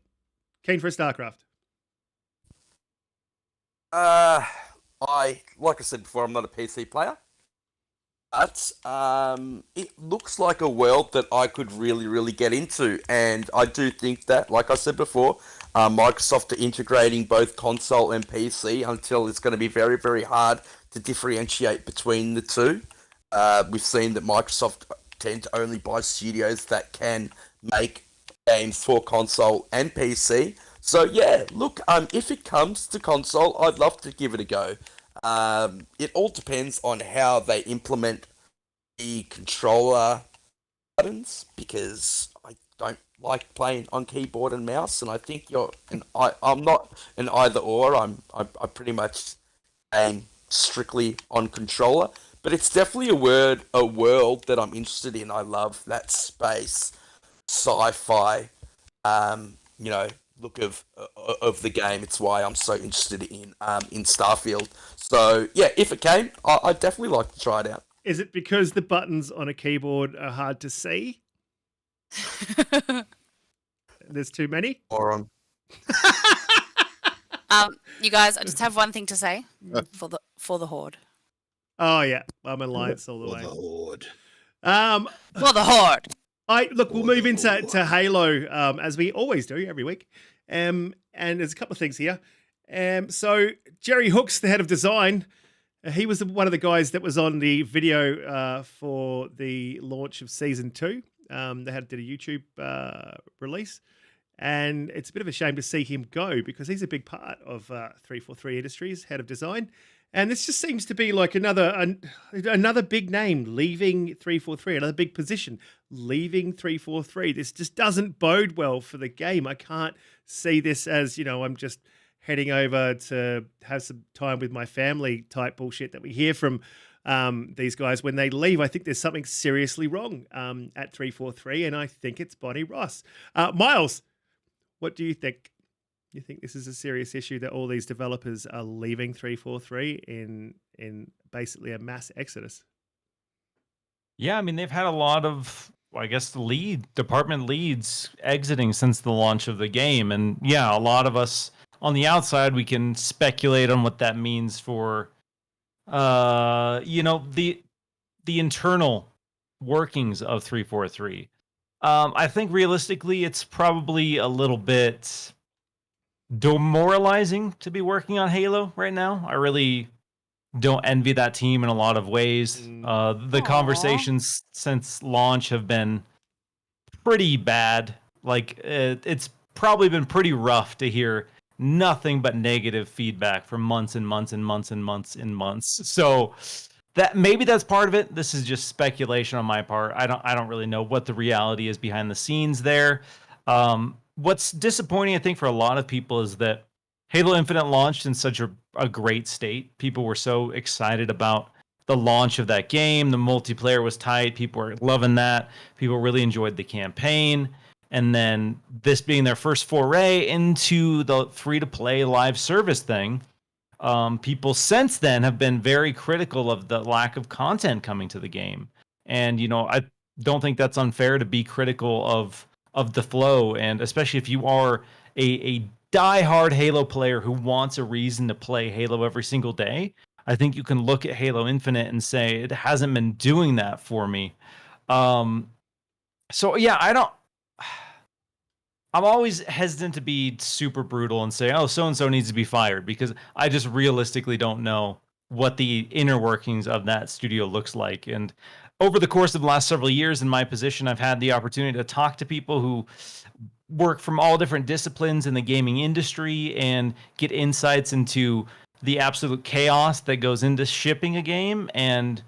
keen for a StarCraft? Like I said before, I'm not a PC player, but it looks like a world that I could really get into, and I do think that, like I said before, Microsoft are integrating both console and PC until it's going to be very hard to differentiate between the two. We've seen that Microsoft tend to only buy studios that can make games for console and PC. So yeah, look, if it comes to console, I'd love to give it a go. It all depends on how they implement the controller buttons, because I don't like playing on keyboard and mouse, and I think I'm not an either or. I pretty much aim strictly on controller, but it's definitely a world that I'm interested in. I love that space, sci-fi, look of the game. It's why I'm so interested in Starfield. So yeah, if it came, I'd definitely like to try it out. Is it because the buttons on a keyboard are hard to see? There's too many? Or You guys, I just have one thing to say for the Horde. Oh yeah, I'm Alliance all the way. Lord. For the Horde. We'll move into Halo as we always do every week. And there's a couple of things here. So Jerry Hooks, the head of design, he was one of the guys that was on the video for the launch of season 2. They did a YouTube release, and it's a bit of a shame to see him go because he's a big part of 343 Industries, head of design. And this just seems to be like another big name leaving 343, another big position leaving 343. This just doesn't bode well for the game. I can't see this as, I'm just heading over to have some time with my family type bullshit that we hear from these guys when they leave. I think there's something seriously wrong at 343, and I think it's Bonnie Ross. Miles, what do you think? You think this is a serious issue that all these developers are leaving 343 in basically a mass exodus? Yeah, I mean, they've had a lot of, I guess, department leads exiting since the launch of the game. And yeah, a lot of us on the outside, we can speculate on what that means for, the internal workings of 343. I think realistically, it's probably a little bit demoralizing to be working on Halo right now. I really don't envy that team in a lot of ways. The conversations since launch have been pretty bad. Like it's probably been pretty rough to hear nothing but negative feedback for months and months and months and months and months. So that maybe that's part of it. This is just speculation on my part. I don't really know what the reality is behind the scenes there. What's disappointing, I think, for a lot of people is that Halo Infinite launched in such a great state. People were so excited about the launch of that game. The multiplayer was tight. People were loving that. People really enjoyed the campaign. And then this being their first foray into the free-to-play live service thing, people since then have been very critical of the lack of content coming to the game. And, I don't think that's unfair to be critical of the flow, and especially if you are a diehard Halo player who wants a reason to play Halo every single day. I think you can look at Halo Infinite and say it hasn't been doing that for me. So yeah, I'm always hesitant to be super brutal and say, oh, so-and-so needs to be fired, because I just realistically don't know what the inner workings of that studio looks like. And over the course of the last several years in my position, I've had the opportunity to talk to people who work from all different disciplines in the gaming industry and get insights into the absolute chaos that goes into shipping a game. And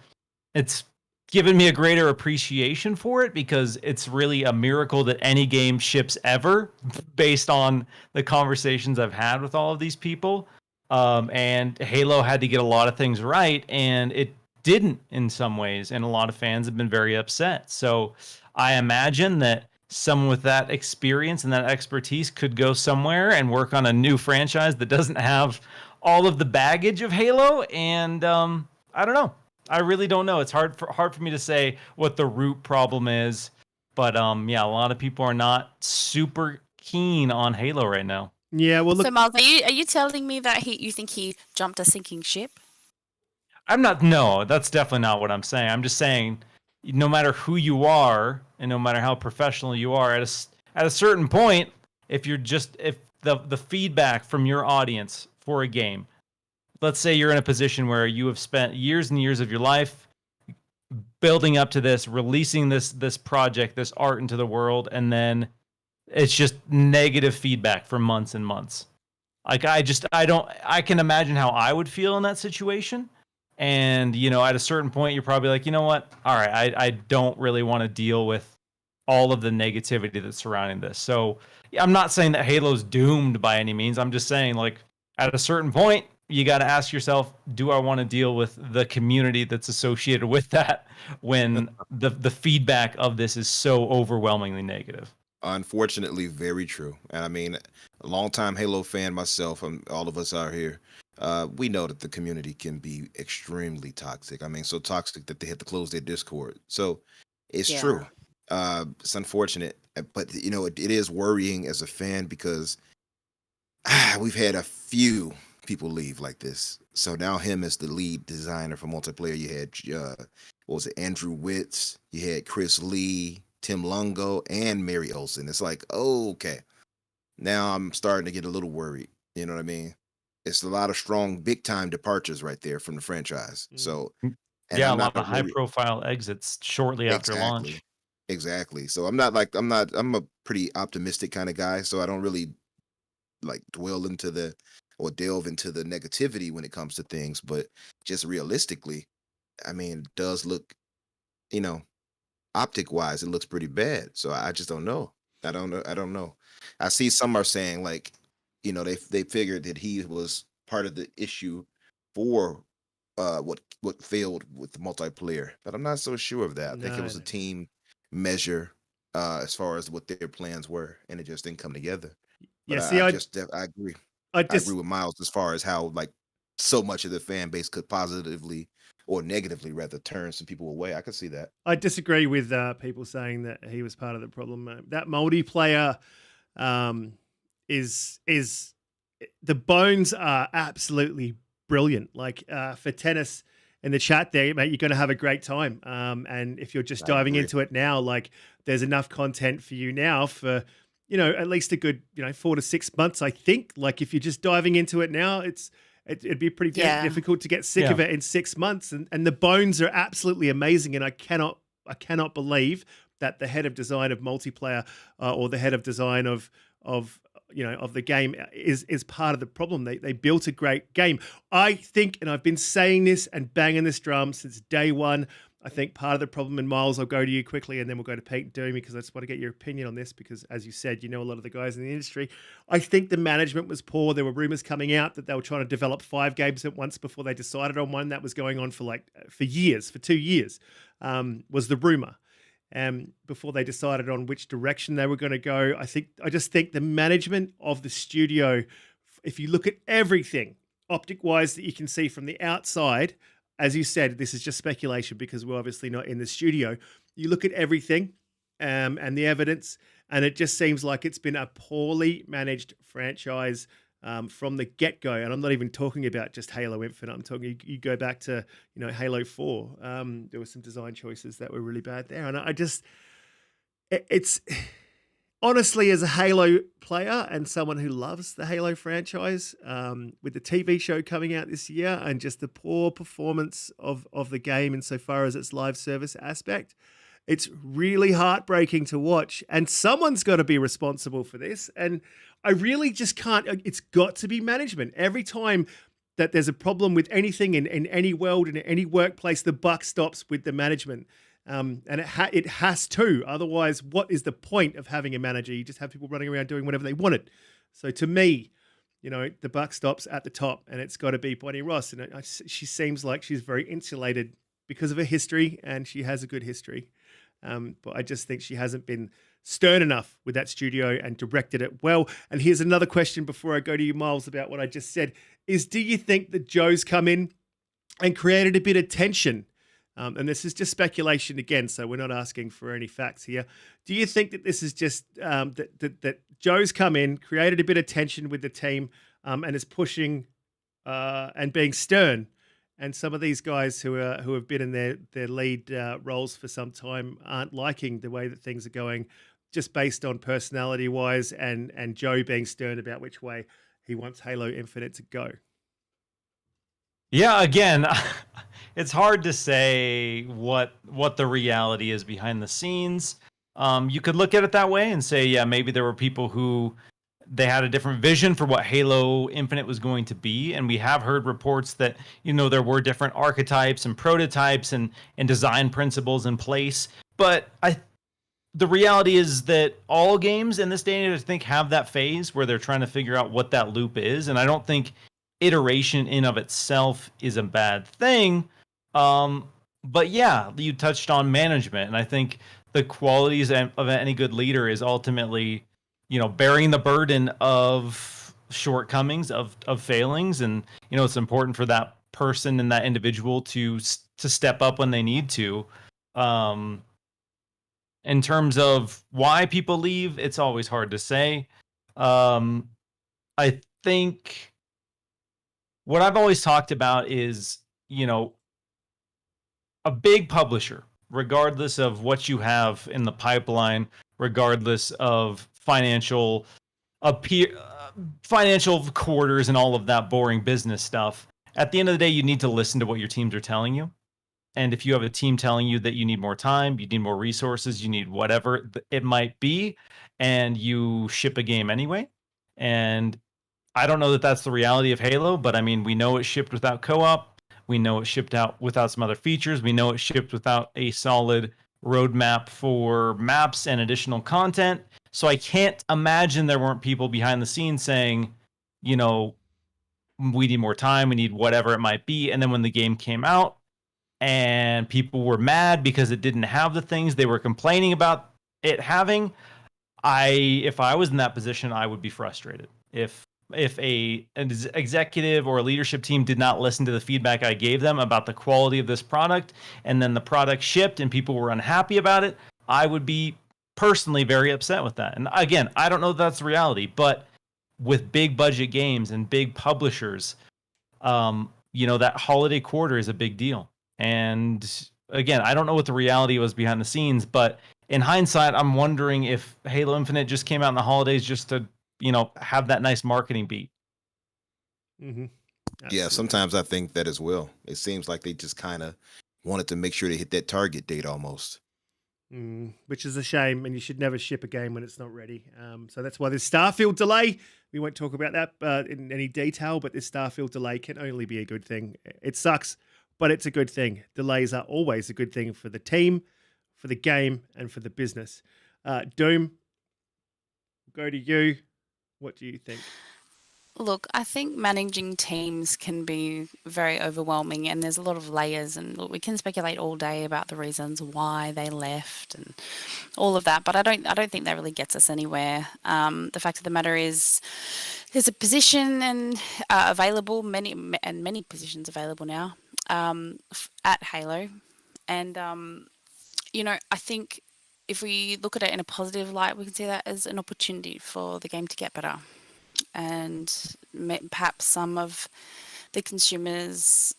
it's given me a greater appreciation for it, because it's really a miracle that any game ships ever, based on the conversations I've had with all of these people. And Halo had to get a lot of things right, and it didn't in some ways, and a lot of fans have been very upset. So I imagine that someone with that experience and that expertise could go somewhere and work on a new franchise that doesn't have all of the baggage of Halo. And I don't know. I really don't know. It's hard for me to say what the root problem is. But yeah, a lot of people are not super keen on Halo right now. Yeah, well, look. So, Miles, are you telling me that you think he jumped a sinking ship? I'm not. No, that's definitely not what I'm saying. I'm just saying, no matter who you are and no matter how professional you are, at a certain point, if the feedback from your audience for a game, let's say you're in a position where you have spent years and years of your life building up to this, releasing this project, this art into the world, and then it's just negative feedback for months and months. Like I can imagine how I would feel in that situation. And, at a certain point, you're probably like, you know what? All right, I don't really want to deal with all of the negativity that's surrounding this. So I'm not saying that Halo's doomed by any means. I'm just saying, like, at a certain point, you got to ask yourself, do I want to deal with the community that's associated with that when the feedback of this is so overwhelmingly negative? Unfortunately, very true. And I mean, a longtime Halo fan myself, and all of us out here, we know that the community can be extremely toxic. I mean, so toxic that they had to close their Discord. So it's true. It's unfortunate, but it is worrying as a fan, because we've had a few people leave like this. So now him as the lead designer for multiplayer, you had Andrew Witz, you had Chris Lee, Tim Lungo, and Mary Olsen. It's like, okay, now I'm starting to get a little worried. You know what I mean? It's a lot of strong, big time departures right there from the franchise. Mm. So, and Yeah, a I'm lot not of high really profile exits shortly after exactly, launch. exactly. So I'm a pretty optimistic kind of guy. So I don't really like dwell into the or delve into the negativity when it comes to things. But just realistically, I mean, it does look, you know, optic wise, it looks pretty bad. So I just don't know. I don't know. I don't know. I see some are saying like, they figured that he was part of the issue for what failed with the multiplayer, but I'm not so sure of that. I think it No, was a no. team measure as far as what their plans were, and it just didn't come together. But Yeah, see, I agree. I I agree just, with Miles as far as how like so much of the fan base could positively or negatively rather turn some people away. I could see that. I disagree with people saying that he was part of the problem. That multiplayer um, is the bones are absolutely brilliant. Like for tennis in the chat there, mate, you're going to have a great time. And if you're just I diving agree. into it now, like there's enough content for you now for at least a good 4 to 6 months. I think. Like if you're just diving into it now, it'd be pretty Yeah. difficult to get sick Yeah. of it in 6 months. And the bones are absolutely amazing. And I cannot believe that the head of design of multiplayer or the head of design of the game is part of the problem. They built a great game. I think, and I've been saying this and banging this drum since day one. I think part of the problem, and Miles, I'll go to you quickly, and then we'll go to Pete and Doomy because I just want to get your opinion on this because, as you said, you know a lot of the guys in the industry. I think the management was poor. There were rumors coming out that they were trying to develop 5 games at once before they decided on one. That was going on for years, for 2 years, was the rumor. Before they decided on which direction they were going to go. I just think the management of the studio, if you look at everything optic-wise that you can see from the outside, as you said, this is just speculation because we're obviously not in the studio. You look at everything and the evidence, and it just seems like it's been a poorly managed franchise from the get-go. And I'm not even talking about just Halo Infinite. I'm talking, you go back to, Halo 4. There were some design choices that were really bad there. And it's honestly, as a Halo player and someone who loves the Halo franchise, with the TV show coming out this year and just the poor performance of the game insofar as its live service aspect, it's really heartbreaking to watch. And someone's got to be responsible for this. And I really just can't. It's got to be management. Every time that there's a problem with anything in any world, in any workplace, the buck stops with the management. And it has to. Otherwise, what is the point of having a manager? You just have people running around doing whatever they wanted. So to me, the buck stops at the top, and it's got to be Bonnie Ross. And she seems like she's very insulated because of her history, and she has a good history. But I just think she hasn't been stern enough with that studio and directed it well. And here's another question before I go to you, Miles, about what I just said, is do you think that Joe's come in and created a bit of tension? And this is just speculation again, so we're not asking for any facts here. Do you think that this is just that Joe's come in, created a bit of tension with the team, and is pushing and being stern? And some of these guys who have been in their lead roles for some time aren't liking the way that things are going, just based on personality wise, and Joe being stern about which way he wants Halo Infinite to go. Yeah, again, it's hard to say what the reality is behind the scenes. You could look at it that way and say, yeah, maybe there were people who they had a different vision for what Halo Infinite was going to be, and we have heard reports that there were different archetypes and prototypes and design principles in place. But the reality is that all games in this day and age, I think, have that phase where they're trying to figure out what that loop is, and I don't think iteration in of itself is a bad thing. But yeah, you touched on management, and I think the qualities of any good leader is ultimately, bearing the burden of shortcomings, of failings, and it's important for that person and that individual to step up when they need to. In terms of why people leave, it's always hard to say. I think what I've always talked about is, a big publisher regardless of what you have in the pipeline, regardless of financial quarters and all of that boring business stuff. At the end of the day, you need to listen to what your teams are telling you. And if you have a team telling you that you need more time, you need more resources, you need whatever it might be, and you ship a game anyway. And I don't know that that's the reality of Halo, but I mean, we know it shipped without co-op. We know it shipped out without some other features. We know it shipped without a solid roadmap for maps and additional content. So I can't imagine there weren't people behind the scenes saying, you know, we need more time, we need whatever it might be. And then when the game came out and people were mad because it didn't have the things they were complaining about it having, if I was in that position, I would be frustrated. If an executive or a leadership team did not listen to the feedback I gave them about the quality of this product, and then the product shipped and people were unhappy about it, I would be personally very upset with that. And again, I don't know if that's the reality, but with big budget games and big publishers, that holiday quarter is a big deal. And again, I don't know what the reality was behind the scenes, but in hindsight, I'm wondering if Halo Infinite just came out in the holidays just to, have that nice marketing beat. Mm-hmm. Yeah, sometimes I think that as well. It seems like they just kind of wanted to make sure they hit that target date almost. Which is a shame, and you should never ship a game when it's not ready. So that's why this Starfield delay, we won't talk about that in any detail, but this Starfield delay can only be a good thing. It sucks, but it's a good thing. Delays are always a good thing for the team, for the game, and for the business. Doom, go to you. What do you think? Look, I think managing teams can be very overwhelming, and there's a lot of layers, and look, we can speculate all day about the reasons why they left and all of that, but I don't think that really gets us anywhere. The fact of the matter is, there's a position and available, many positions available now at Halo, and I think if we look at it in a positive light, we can see that as an opportunity for the game to get better. And perhaps some of the consumers'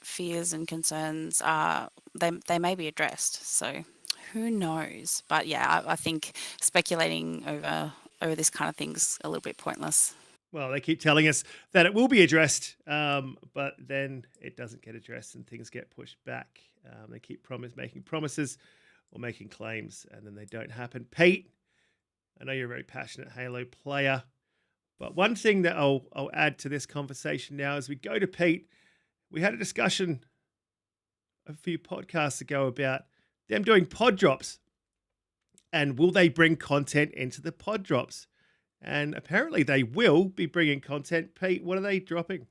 fears and concerns they may be addressed. So who knows? But yeah, I think speculating over this kind of thing's a little bit pointless. Well, they keep telling us that it will be addressed, but then it doesn't get addressed and things get pushed back. They keep making promises or making claims, and then they don't happen. Pete, I know you're a very passionate Halo player. But one thing that I'll add to this conversation now as we go to Pete, we had a discussion a few podcasts ago about them doing pod drops. And will they bring content into the pod drops? And apparently they will be bringing content. Pete, what are they dropping?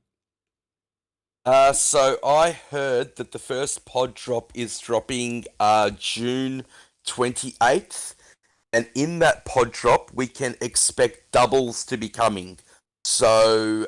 So I heard that the first pod drop is dropping June 28th. And in that pod drop, we can expect doubles to be coming. So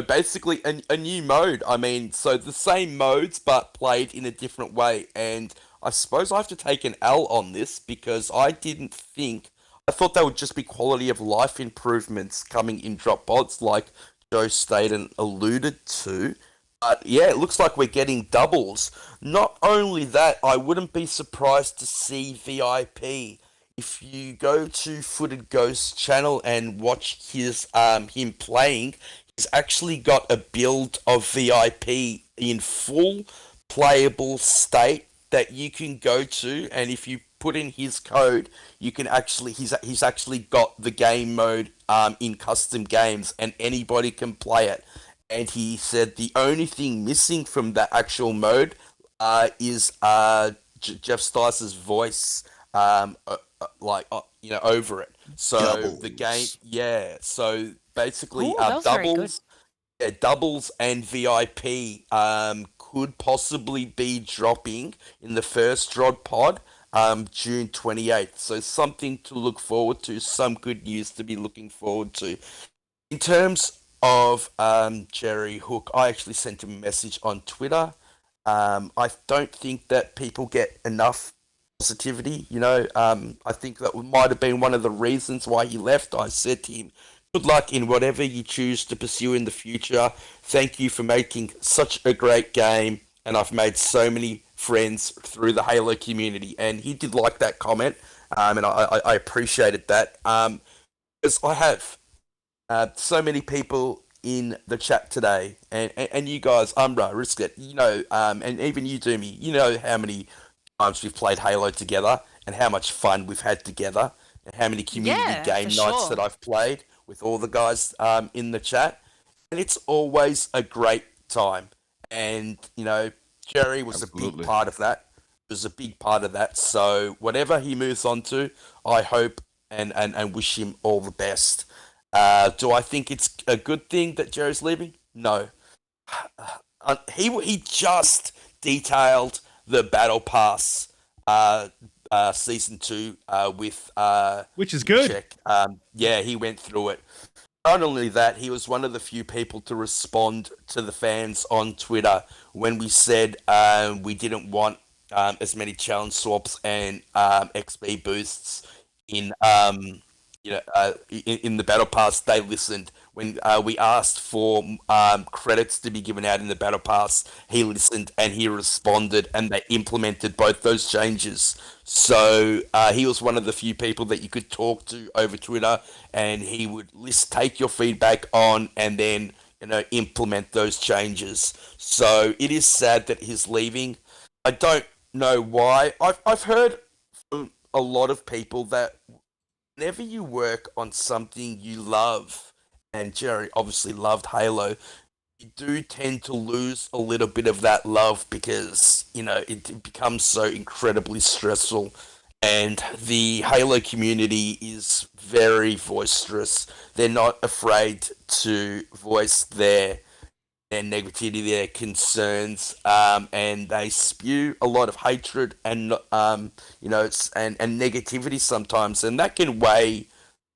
basically a new mode. I mean, so the same modes, but played in a different way. And I suppose I have to take an L on this because I thought they would just be quality of life improvements coming in drop pods like Joe Staten alluded to. But yeah, it looks like we're getting doubles. Not only that, I wouldn't be surprised to see VIP. If you go to Footed Ghost's channel and watch him playing, he's actually got a build of VIP in full playable state that you can go to, and if you put in his code, you can he's actually got the game mode in custom games, and anybody can play it. And he said the only thing missing from that actual mode is Jeff Stice's voice, over it. So doubles. The game, yeah. So basically, doubles and VIP could possibly be dropping in the first drop pod, June 28th. So something to look forward to. Some good news to be looking forward to. In terms of Jerry Hook, I actually sent him a message on Twitter. I don't think that people get enough positivity. I think that might have been one of the reasons why he left. I said to him, good luck in whatever you choose to pursue in the future. Thank you for making such a great game, and I've made so many friends through the Halo community, and he did like that comment, and I appreciated that. Because I have so many people in the chat today, and you guys, Umbra, Risket, and even you, Doomy, you know how many times we've played Halo together, and how much fun we've had together, and how many community Yeah, game for nights sure. that I've played with all the guys in the chat, and it's always a great time. And Jerry was a big Absolutely. part of that. Was a big part of that. So whatever he moves on to, I hope and wish him all the best. Do I think it's a good thing that Jerry's leaving? No. He just detailed the Battle Pass season 2 with Which is good. Check. Yeah, he went through it. Not only that, he was one of the few people to respond to the fans on Twitter when we said we didn't want as many challenge swaps and XP boosts in in the battle pass. They listened when we asked for credits to be given out in the battle pass. He listened and he responded, and they implemented both those changes. So he was one of the few people that you could talk to over Twitter, and he would take your feedback on and then implement those changes. So it is sad that he's leaving. I don't know why. I've heard from a lot of people that whenever you work on something you love, and Jerry obviously loved Halo, you do tend to lose a little bit of that love because, it becomes so incredibly stressful. And the Halo community is very boisterous. They're not afraid to voice their negativity, their concerns, and they spew a lot of hatred and and negativity sometimes, and that can weigh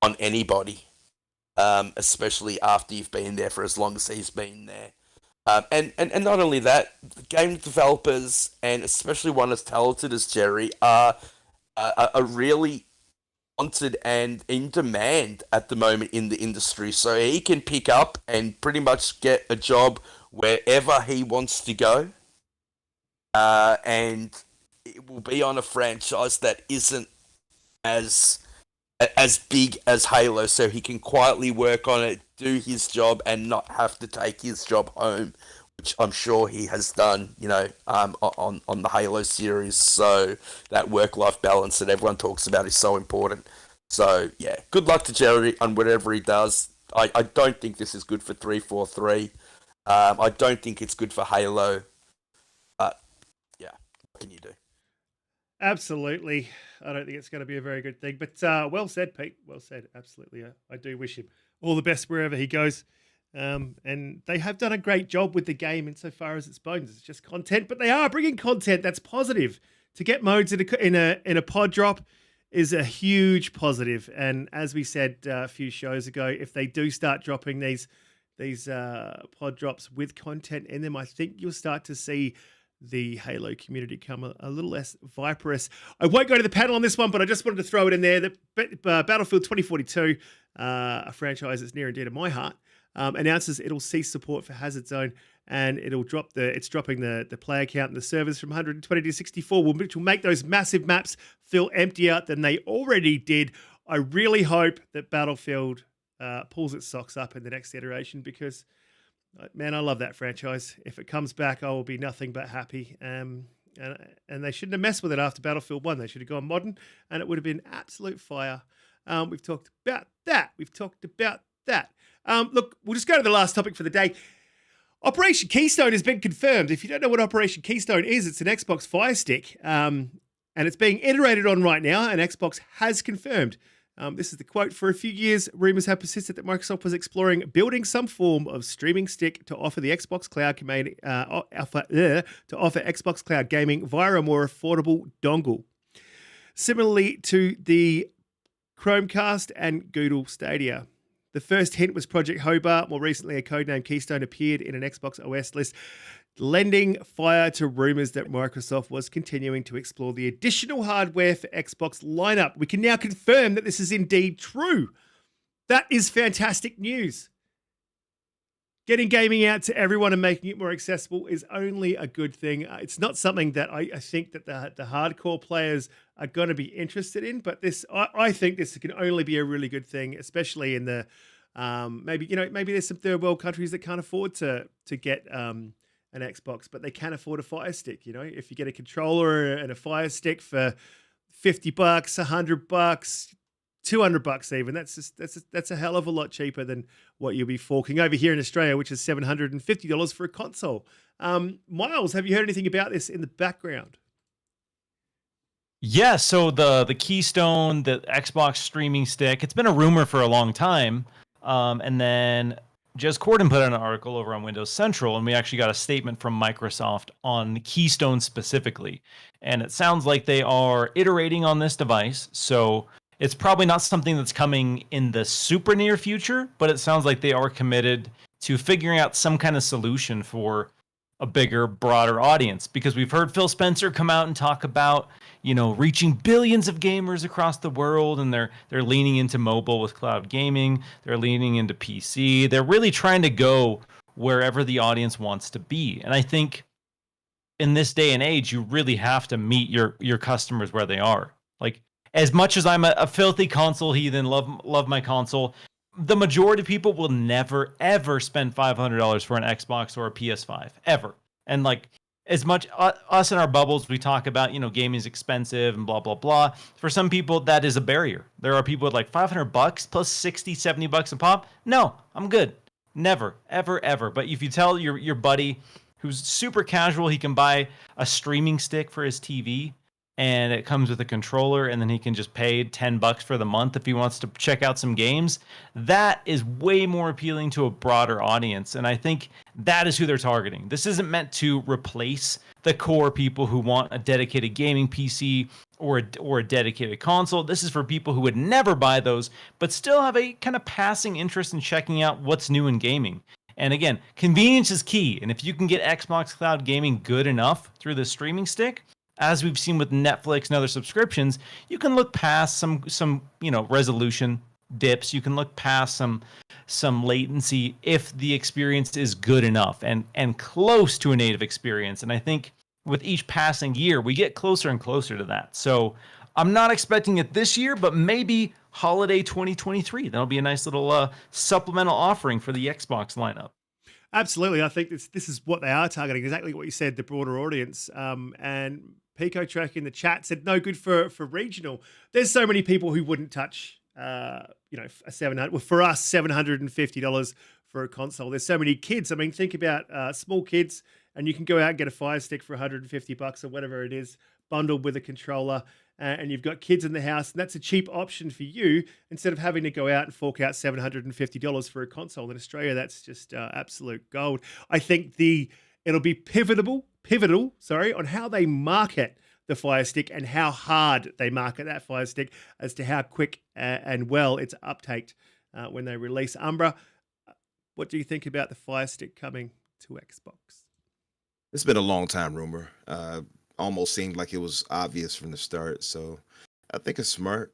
on anybody, especially after you've been there for as long as he's been there. And not only that, the game developers, and especially one as talented as Jerry, are really wanted and in demand at the moment in the industry. So he can pick up and pretty much get a job wherever he wants to go. And it will be on a franchise that isn't as big as Halo, so he can quietly work on it, do his job, and not have to take his job home, which I'm sure he has done, on the Halo series. So that work-life balance that everyone talks about is so important. So yeah, good luck to Jerry on whatever he does. I don't think this is good for 343. I don't think it's good for Halo. But yeah, what can you do? Absolutely. I don't think it's going to be a very good thing. But well said, Pete. Well said. Absolutely. I do wish him all the best wherever he goes. And they have done a great job with the game insofar as its bones. It's just content, but they are bringing content that's positive. To get modes in a pod drop is a huge positive. And as we said a few shows ago, if they do start dropping these pod drops with content in them, I think you'll start to see the Halo community come a little less viperous. I won't go to the panel on this one, but I just wanted to throw it in there that Battlefield 2042, a franchise that's near and dear to my heart, announces it'll cease support for Hazard Zone, and it's dropping the player count and the servers from 120 to 64, which will make those massive maps feel emptier than they already did. I really hope that Battlefield pulls its socks up in the next iteration, because man, I love that franchise. If it comes back, I will be nothing but happy. And they shouldn't have messed with it after Battlefield 1. They should have gone modern, and it would have been absolute fire. We've talked about that. Look, we'll just go to the last topic for the day. Operation Keystone has been confirmed. If you don't know what Operation Keystone is, it's an Xbox Fire Stick, and it's being iterated on right now, and Xbox has confirmed. This is the quote: "For a few years, rumors have persisted that Microsoft was exploring building some form of streaming stick to offer the Xbox Cloud offer Xbox Cloud gaming via a more affordable dongle, similarly to the Chromecast and Google Stadia. The first hint was Project Hobart. More recently, a codename Keystone appeared in an Xbox OS list, lending fire to rumors that Microsoft was continuing to explore the additional hardware for Xbox lineup. We can now confirm that this is indeed true. That is fantastic news. getting gaming out to everyone and making it more accessible is only a good thing. It's not something that I think that the hardcore players are going to be interested in, but I think this can only be a really good thing, especially in the maybe there's some third world countries that can't afford to get an Xbox, but they can afford a Fire Stick. If you get a controller and a Fire Stick for $50, $100, $200 even, that's a hell of a lot cheaper than what you'll be forking over here in Australia, which is $750 for a console. Miles, have you heard anything about this in the background? Yeah, so the Keystone, the Xbox streaming stick, it's been a rumor for a long time. And then Jez Corden put out an article over on Windows Central, and we actually got a statement from Microsoft on Keystone specifically. And it sounds like they are iterating on this device, so it's probably not something that's coming in the super near future, but it sounds like they are committed to figuring out some kind of solution for a bigger, broader audience. Because we've heard Phil Spencer come out and talk about, reaching billions of gamers across the world, and they're leaning into mobile with cloud gaming. They're leaning into PC. They're really trying to go wherever the audience wants to be. And I think in this day and age, you really have to meet your customers where they are. Like, as much as I'm a filthy console heathen, love my console, the majority of people will never, ever spend $500 for an Xbox or a PS5, ever. And like, as much us in our bubbles, we talk about, gaming is expensive and blah, blah, blah. For some people, that is a barrier. There are people with like $500 plus $60, $70 a pop. No, I'm good. Never, ever, ever. But if you tell your buddy who's super casual, he can buy a streaming stick for his TV, and it comes with a controller, and then he can just pay $10 for the month if he wants to check out some games. That is way more appealing to a broader audience, and I think that is who they're targeting. This isn't meant to replace the core people who want a dedicated gaming PC or a dedicated console. This is for people who would never buy those, but still have a kind of passing interest in checking out what's new in gaming. And again, convenience is key, and if you can get Xbox Cloud Gaming good enough through the streaming stick, as we've seen with Netflix and other subscriptions, you can look past some resolution dips. You can look past some latency if the experience is good enough and close to a native experience. And I think with each passing year, we get closer and closer to that. So I'm not expecting it this year, but maybe holiday 2023. That'll be a nice little supplemental offering for the Xbox lineup. Absolutely. I think this is what they are targeting, exactly what you said, the broader audience. And Pico Track in the chat said no good for regional. There's so many people who wouldn't touch, a $700. Well, for us, $750 for a console. There's so many kids. I mean, think about small kids, and you can go out and get a Fire Stick for $150 or whatever it is, bundled with a controller, and you've got kids in the house, and that's a cheap option for you instead of having to go out and fork out $750 for a console. In Australia, that's just absolute gold. I think it'll be pivotal, on how they market the Fire Stick and how hard they market that Fire Stick as to how quick and well it's uptaked when they release Umbra. What do you think about the Fire Stick coming to Xbox? It's been a long time rumor. Almost seemed like it was obvious from the start. So I think it's smart.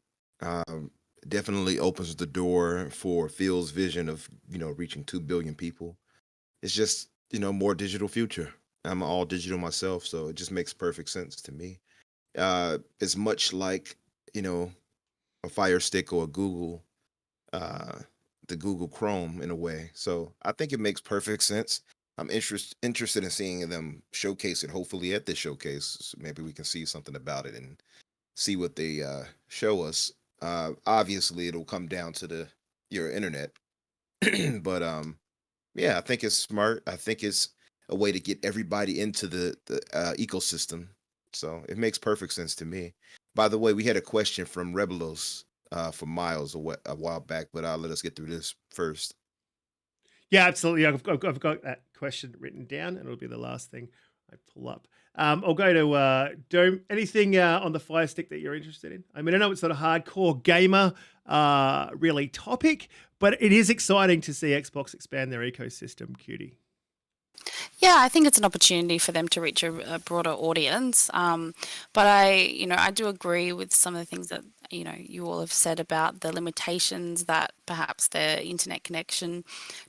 Definitely opens the door for Phil's vision of, reaching 2 billion people. It's just, more digital future. I'm all digital myself, so it just makes perfect sense to me. It's much like, a Fire Stick or a Google, the Google Chrome in a way. So I think it makes perfect sense. I'm interested in seeing them showcase it, hopefully at this showcase. So maybe we can see something about it and see what they show us. Obviously, it'll come down to your internet. But yeah, I think it's smart. I think it's a way to get everybody into the ecosystem. So it makes perfect sense to me. By the way, we had a question from Rebelos from Miles a while back, but I'll let us get through this first. Yeah, absolutely. I've got that question written down, and it'll be the last thing I pull up. I'll go to Dome. Anything on the Fire Stick that you're interested in? I mean, I know it's not a hardcore gamer really topic, but it is exciting to see Xbox expand their ecosystem, Cutie. Yeah, I think it's an opportunity for them to reach a broader audience. But I do agree with some of the things that you all have said about the limitations that perhaps the internet connection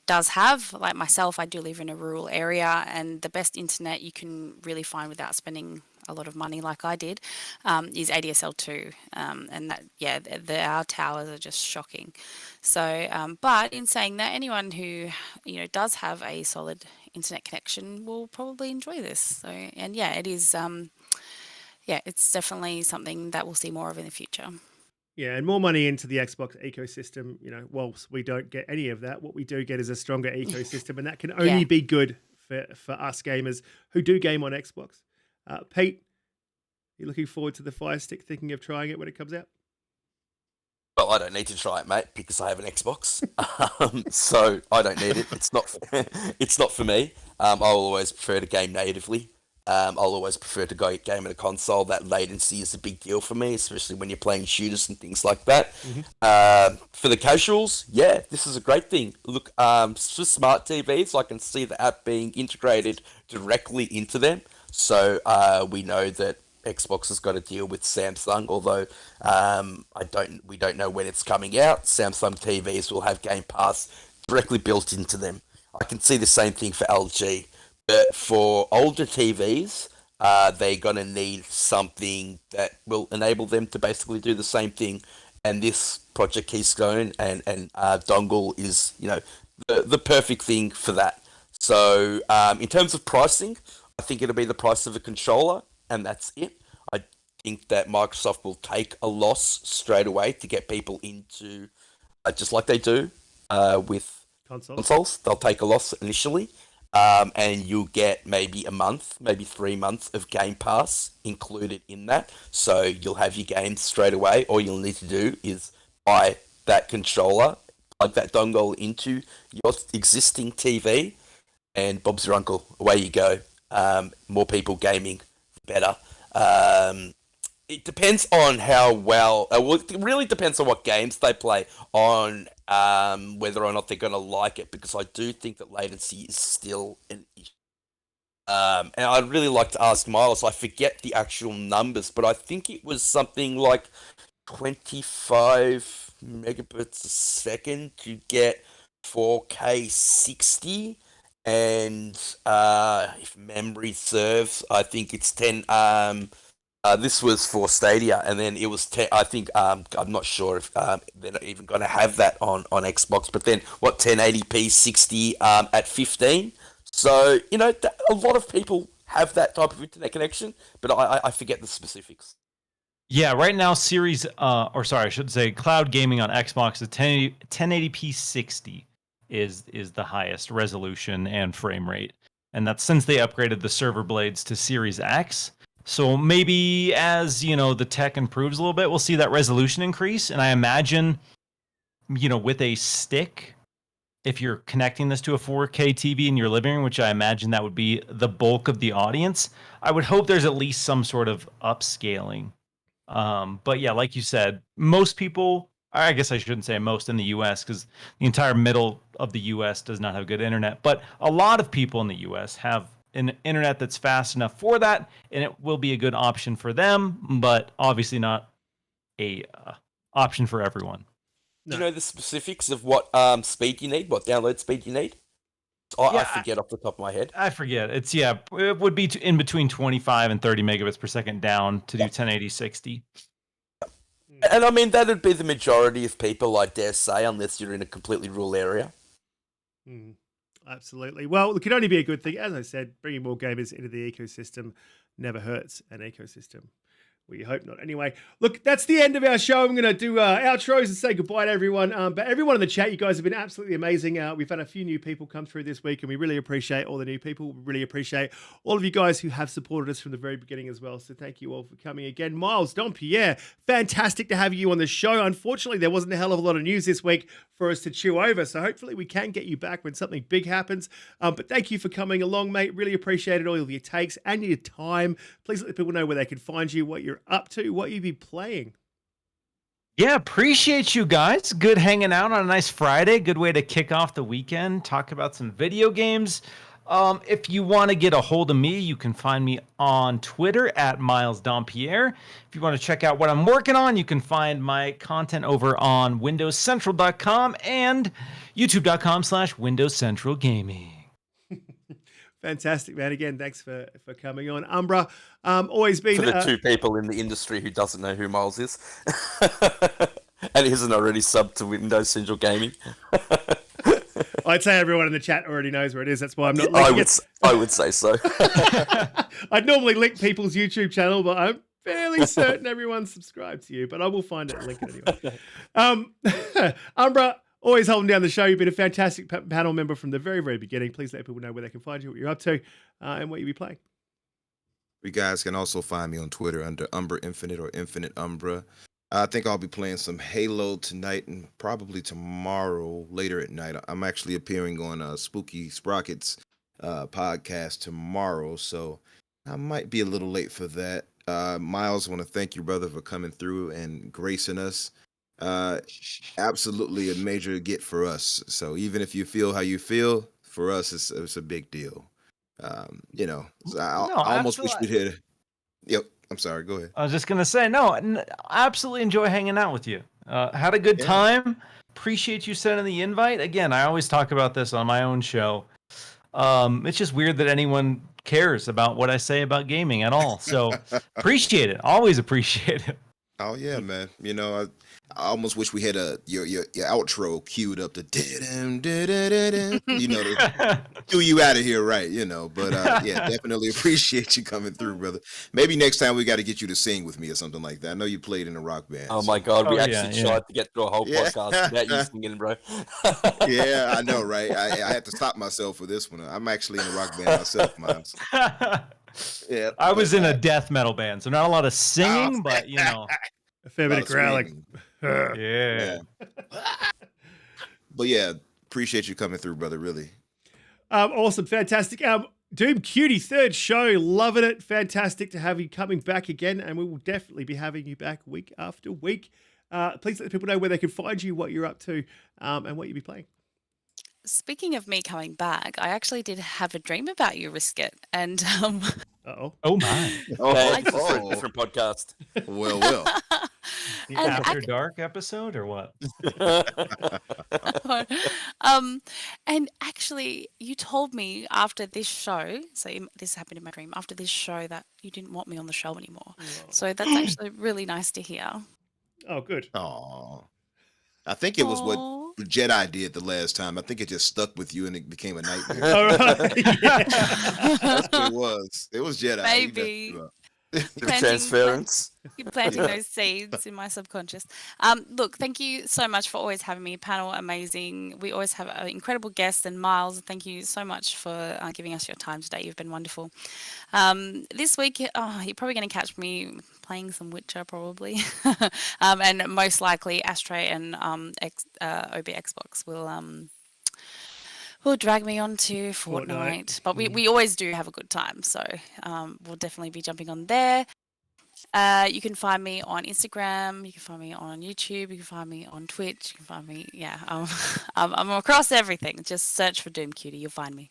does have. Like myself, I do live in a rural area, and the best internet you can really find without spending a lot of money like I did is ADSL2, and that our towers are just shocking. So but in saying that, anyone who does have a solid internet connection will probably enjoy this. So, and it is it's definitely something that we'll see more of in the future. Yeah, and more money into the Xbox ecosystem. Whilst we don't get any of that, what we do get is a stronger ecosystem, and that can only be good for us gamers who do game on Xbox. Pete, you looking forward to the Fire Stick, thinking of trying it when it comes out? Well, I don't need to try it, mate, because I have an Xbox. So I don't need it. It's not for me. I'll always prefer to game natively. I'll always prefer to go game on a console. That latency is a big deal for me, especially when you're playing shooters and things like that. For the casuals, this is a great thing. Look, for smart TVs, I can see the app being integrated directly into them. So we know that Xbox has got to deal with Samsung, although we don't know when it's coming out. Samsung TVs will have Game Pass directly built into them. I can see the same thing for LG. But for older TVs, they're going to need something that will enable them to basically do the same thing. And this Project Keystone and dongle is, the perfect thing for that. So in terms of pricing, I think it'll be the price of a controller, and that's it. I think that Microsoft will take a loss straight away to get people into, just like they do with consoles. They'll take a loss initially. And you'll get maybe a month, maybe 3 months of Game Pass included in that. So you'll have your games straight away. All you'll need to do is buy that controller, plug that dongle into your existing TV, and Bob's your uncle. Away you go. More people gaming, better. It depends on how well... it really depends on what games they play, on whether or not they're going to like it, because I do think that latency is still an issue. And I'd really like to ask Miles, I forget the actual numbers, but I think it was something like 25 megabits a second to get 4K 60, and if memory serves, I think it's 10... this was for Stadia, and then it was 10. I think I'm not sure if they're not even going to have that on Xbox. But then 1080p 60 at 15. So a lot of people have that type of internet connection, but I forget the specifics. Yeah, right now I should say cloud gaming on Xbox is 1080p 60 is the highest resolution and frame rate, and that's since they upgraded the server blades to Series X. So maybe as, the tech improves a little bit, we'll see that resolution increase. And I imagine, with a stick, if you're connecting this to a 4K TV in your living room, which I imagine that would be the bulk of the audience, I would hope there's at least some sort of upscaling. But yeah, like you said, most people, I guess I shouldn't say most in the US, because the entire middle of the US does not have good internet. But a lot of people in the US have an internet that's fast enough for that, and it will be a good option for them, but obviously not a option for everyone. Do you know the specifics of what speed you need, what download speed you need? I forget off the top of my head. I forget. It would be in between 25 and 30 megabits per second down to do 1080 60. And I mean, that would be the majority of people, I dare say, unless you're in a completely rural area. Absolutely. Well, it can only be a good thing. As I said, bringing more gamers into the ecosystem never hurts an ecosystem. We hope not. Anyway, look, that's the end of our show. I'm going to do outros and say goodbye to everyone. But everyone in the chat, you guys have been absolutely amazing. We've had a few new people come through this week, and we really appreciate all the new people. We really appreciate all of you guys who have supported us from the very beginning as well. So thank you all for coming again. Miles, Don Pierre, fantastic to have you on the show. Unfortunately, there wasn't a hell of a lot of news this week for us to chew over. So hopefully we can get you back when something big happens. But thank you for coming along, mate. Really appreciated all of your takes and your time. Please let the people know where they can find you, what you're up to, what you be playing. Yeah, appreciate you guys. Good hanging out on a nice Friday. Good way to kick off the weekend. Talk about some video games. If you want to get a hold of me, you can find me on Twitter at MilesDompierre. If you want to check out what I'm working on, you can find my content over on WindowsCentral.com and YouTube.com/WindowsCentralGaming. Fantastic, man. Again, thanks for coming on. Umbra, always been... For the two people in the industry who doesn't know who Miles is. And isn't already subbed to Windows Central Gaming. I'd say everyone in the chat already knows where it is. That's why I'm not I linking would say so. I'd normally link people's YouTube channel, but I'm fairly certain everyone's subscribed to you. But I will find it and link it anyway. Umbra, always holding down the show. You've been a fantastic panel member from the very, very beginning. Please let people know where they can find you, what you're up to, and what you'll be playing. You guys can also find me on Twitter under Umbra Infinite or Infinite Umbra. I think I'll be playing some Halo tonight and probably tomorrow later at night. I'm actually appearing on Spooky Sprocket's podcast tomorrow, so I might be a little late for that. Miles, I want to thank you, brother, for coming through and gracing us. Absolutely a major get for us. So even if you feel how you feel, for us, it's a big deal. I almost wish we'd hit. Yep. I'm sorry. Go ahead. I was just going to say, I absolutely enjoy hanging out with you. Had a good time. Appreciate you sending the invite. Again, I always talk about this on my own show. It's just weird that anyone cares about what I say about gaming at all. So appreciate it. Always appreciate it. Oh yeah, man. I almost wish we had your outro queued up to to do you out of here, right? But yeah, definitely appreciate you coming through, brother. Maybe next time we got to get you to sing with me or something like that. I know you played in a rock band. Oh my God, we actually tried to get through a whole podcast without you singing, bro. Yeah, I know, right? I had to stop myself for this one. I'm actually in a rock band myself, Miles. Yeah, I was in a death metal band, so not a lot of singing, but a fair bit of growling. Yeah. But yeah, appreciate you coming through, brother. Really. Awesome, fantastic. Doom Cutie, third show, loving it. Fantastic to have you coming back again, and we will definitely be having you back week after week. Please let people know where they can find you, what you're up to, and what you'll be playing. Speaking of me coming back, I actually did have a dream about you, Risket, and Uh-oh. Oh my. This is a different podcast. Well. The After Dark episode or what? And actually, you told me after this show, this happened in my dream, after this show that you didn't want me on the show anymore. So that's actually really nice to hear. Oh, good. Oh, I think it was what Jedi did the last time. I think it just stuck with you and it became a nightmare. All right. Yeah. That's what it was. It was Jedi. Maybe. Transference. You're planting those seeds in my subconscious. Look, thank you so much for always having me. Panel, amazing. We always have incredible guests. And Miles, thank you so much for giving us your time today. You've been wonderful. This week, you're probably going to catch me playing some Witcher, probably. And most likely, Ashtray and OB Xbox will drag me on to Fortnite. But we always do have a good time. So we'll definitely be jumping on there. You can find me on Instagram. You can find me on YouTube. You can find me on Twitch. You can find me, I'm across everything. Just search for Doom Cutie. You'll find me.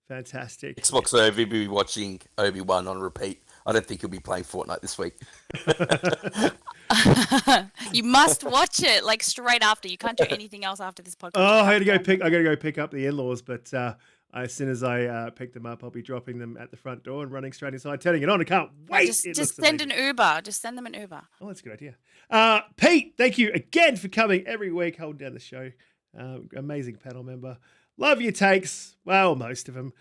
Fantastic. Xbox Obi will be watching Obi-Wan on repeat. I don't think he'll be playing Fortnite this week. You must watch it like straight after. You can't do anything else after this podcast. Oh, I gotta go pick up the in-laws, but as soon as I pick them up, I'll be dropping them at the front door and running straight inside, turning it on. I can't wait. Just send an Uber. Just send them an Uber. Oh, that's a good idea. Pete, thank you again for coming every week, holding down the show. Amazing panel member. Love your takes. Well, most of them.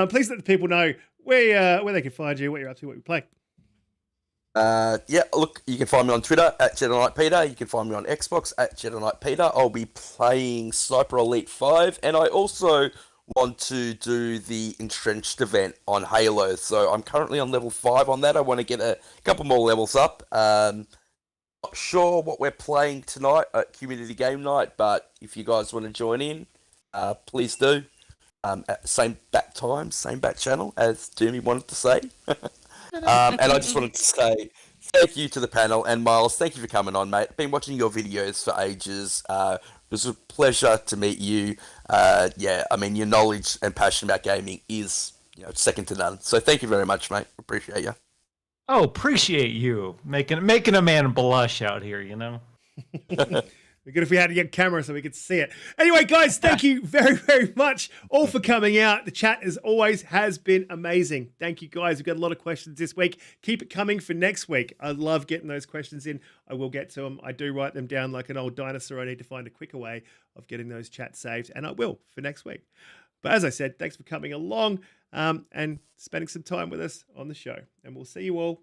Please let the people know where they can find you, what you're up to, what you're playing. Look, you can find me on Twitter at JediKnightPete. You can find me on Xbox at JediKnightPete. I'll be playing Sniper Elite 5, and I also want to do the Entrenched event on Halo. So I'm currently on level 5 on that. I want to get a couple more levels up. Not sure what we're playing tonight at Community Game Night, but if you guys want to join in, please do. At same bat time, same bat channel, as Doomy wanted to say. And I just wanted to say thank you to the panel, and Miles, thank you for coming on, mate. I've been watching your videos for ages. It was a pleasure to meet you. yeah, I mean, your knowledge and passion about gaming is, second to none. So thank you very much, mate. Appreciate you. Oh, appreciate you making a man blush out here, It'd be good if we had a camera so we could see it. Anyway, guys, thank you very, very much all for coming out. The chat, as always, has been amazing. Thank you, guys. We've got a lot of questions this week. Keep it coming for next week. I love getting those questions in. I will get to them. I do write them down like an old dinosaur. I need to find a quicker way of getting those chats saved, and I will for next week. But as I said, thanks for coming along and spending some time with us on the show. And we'll see you all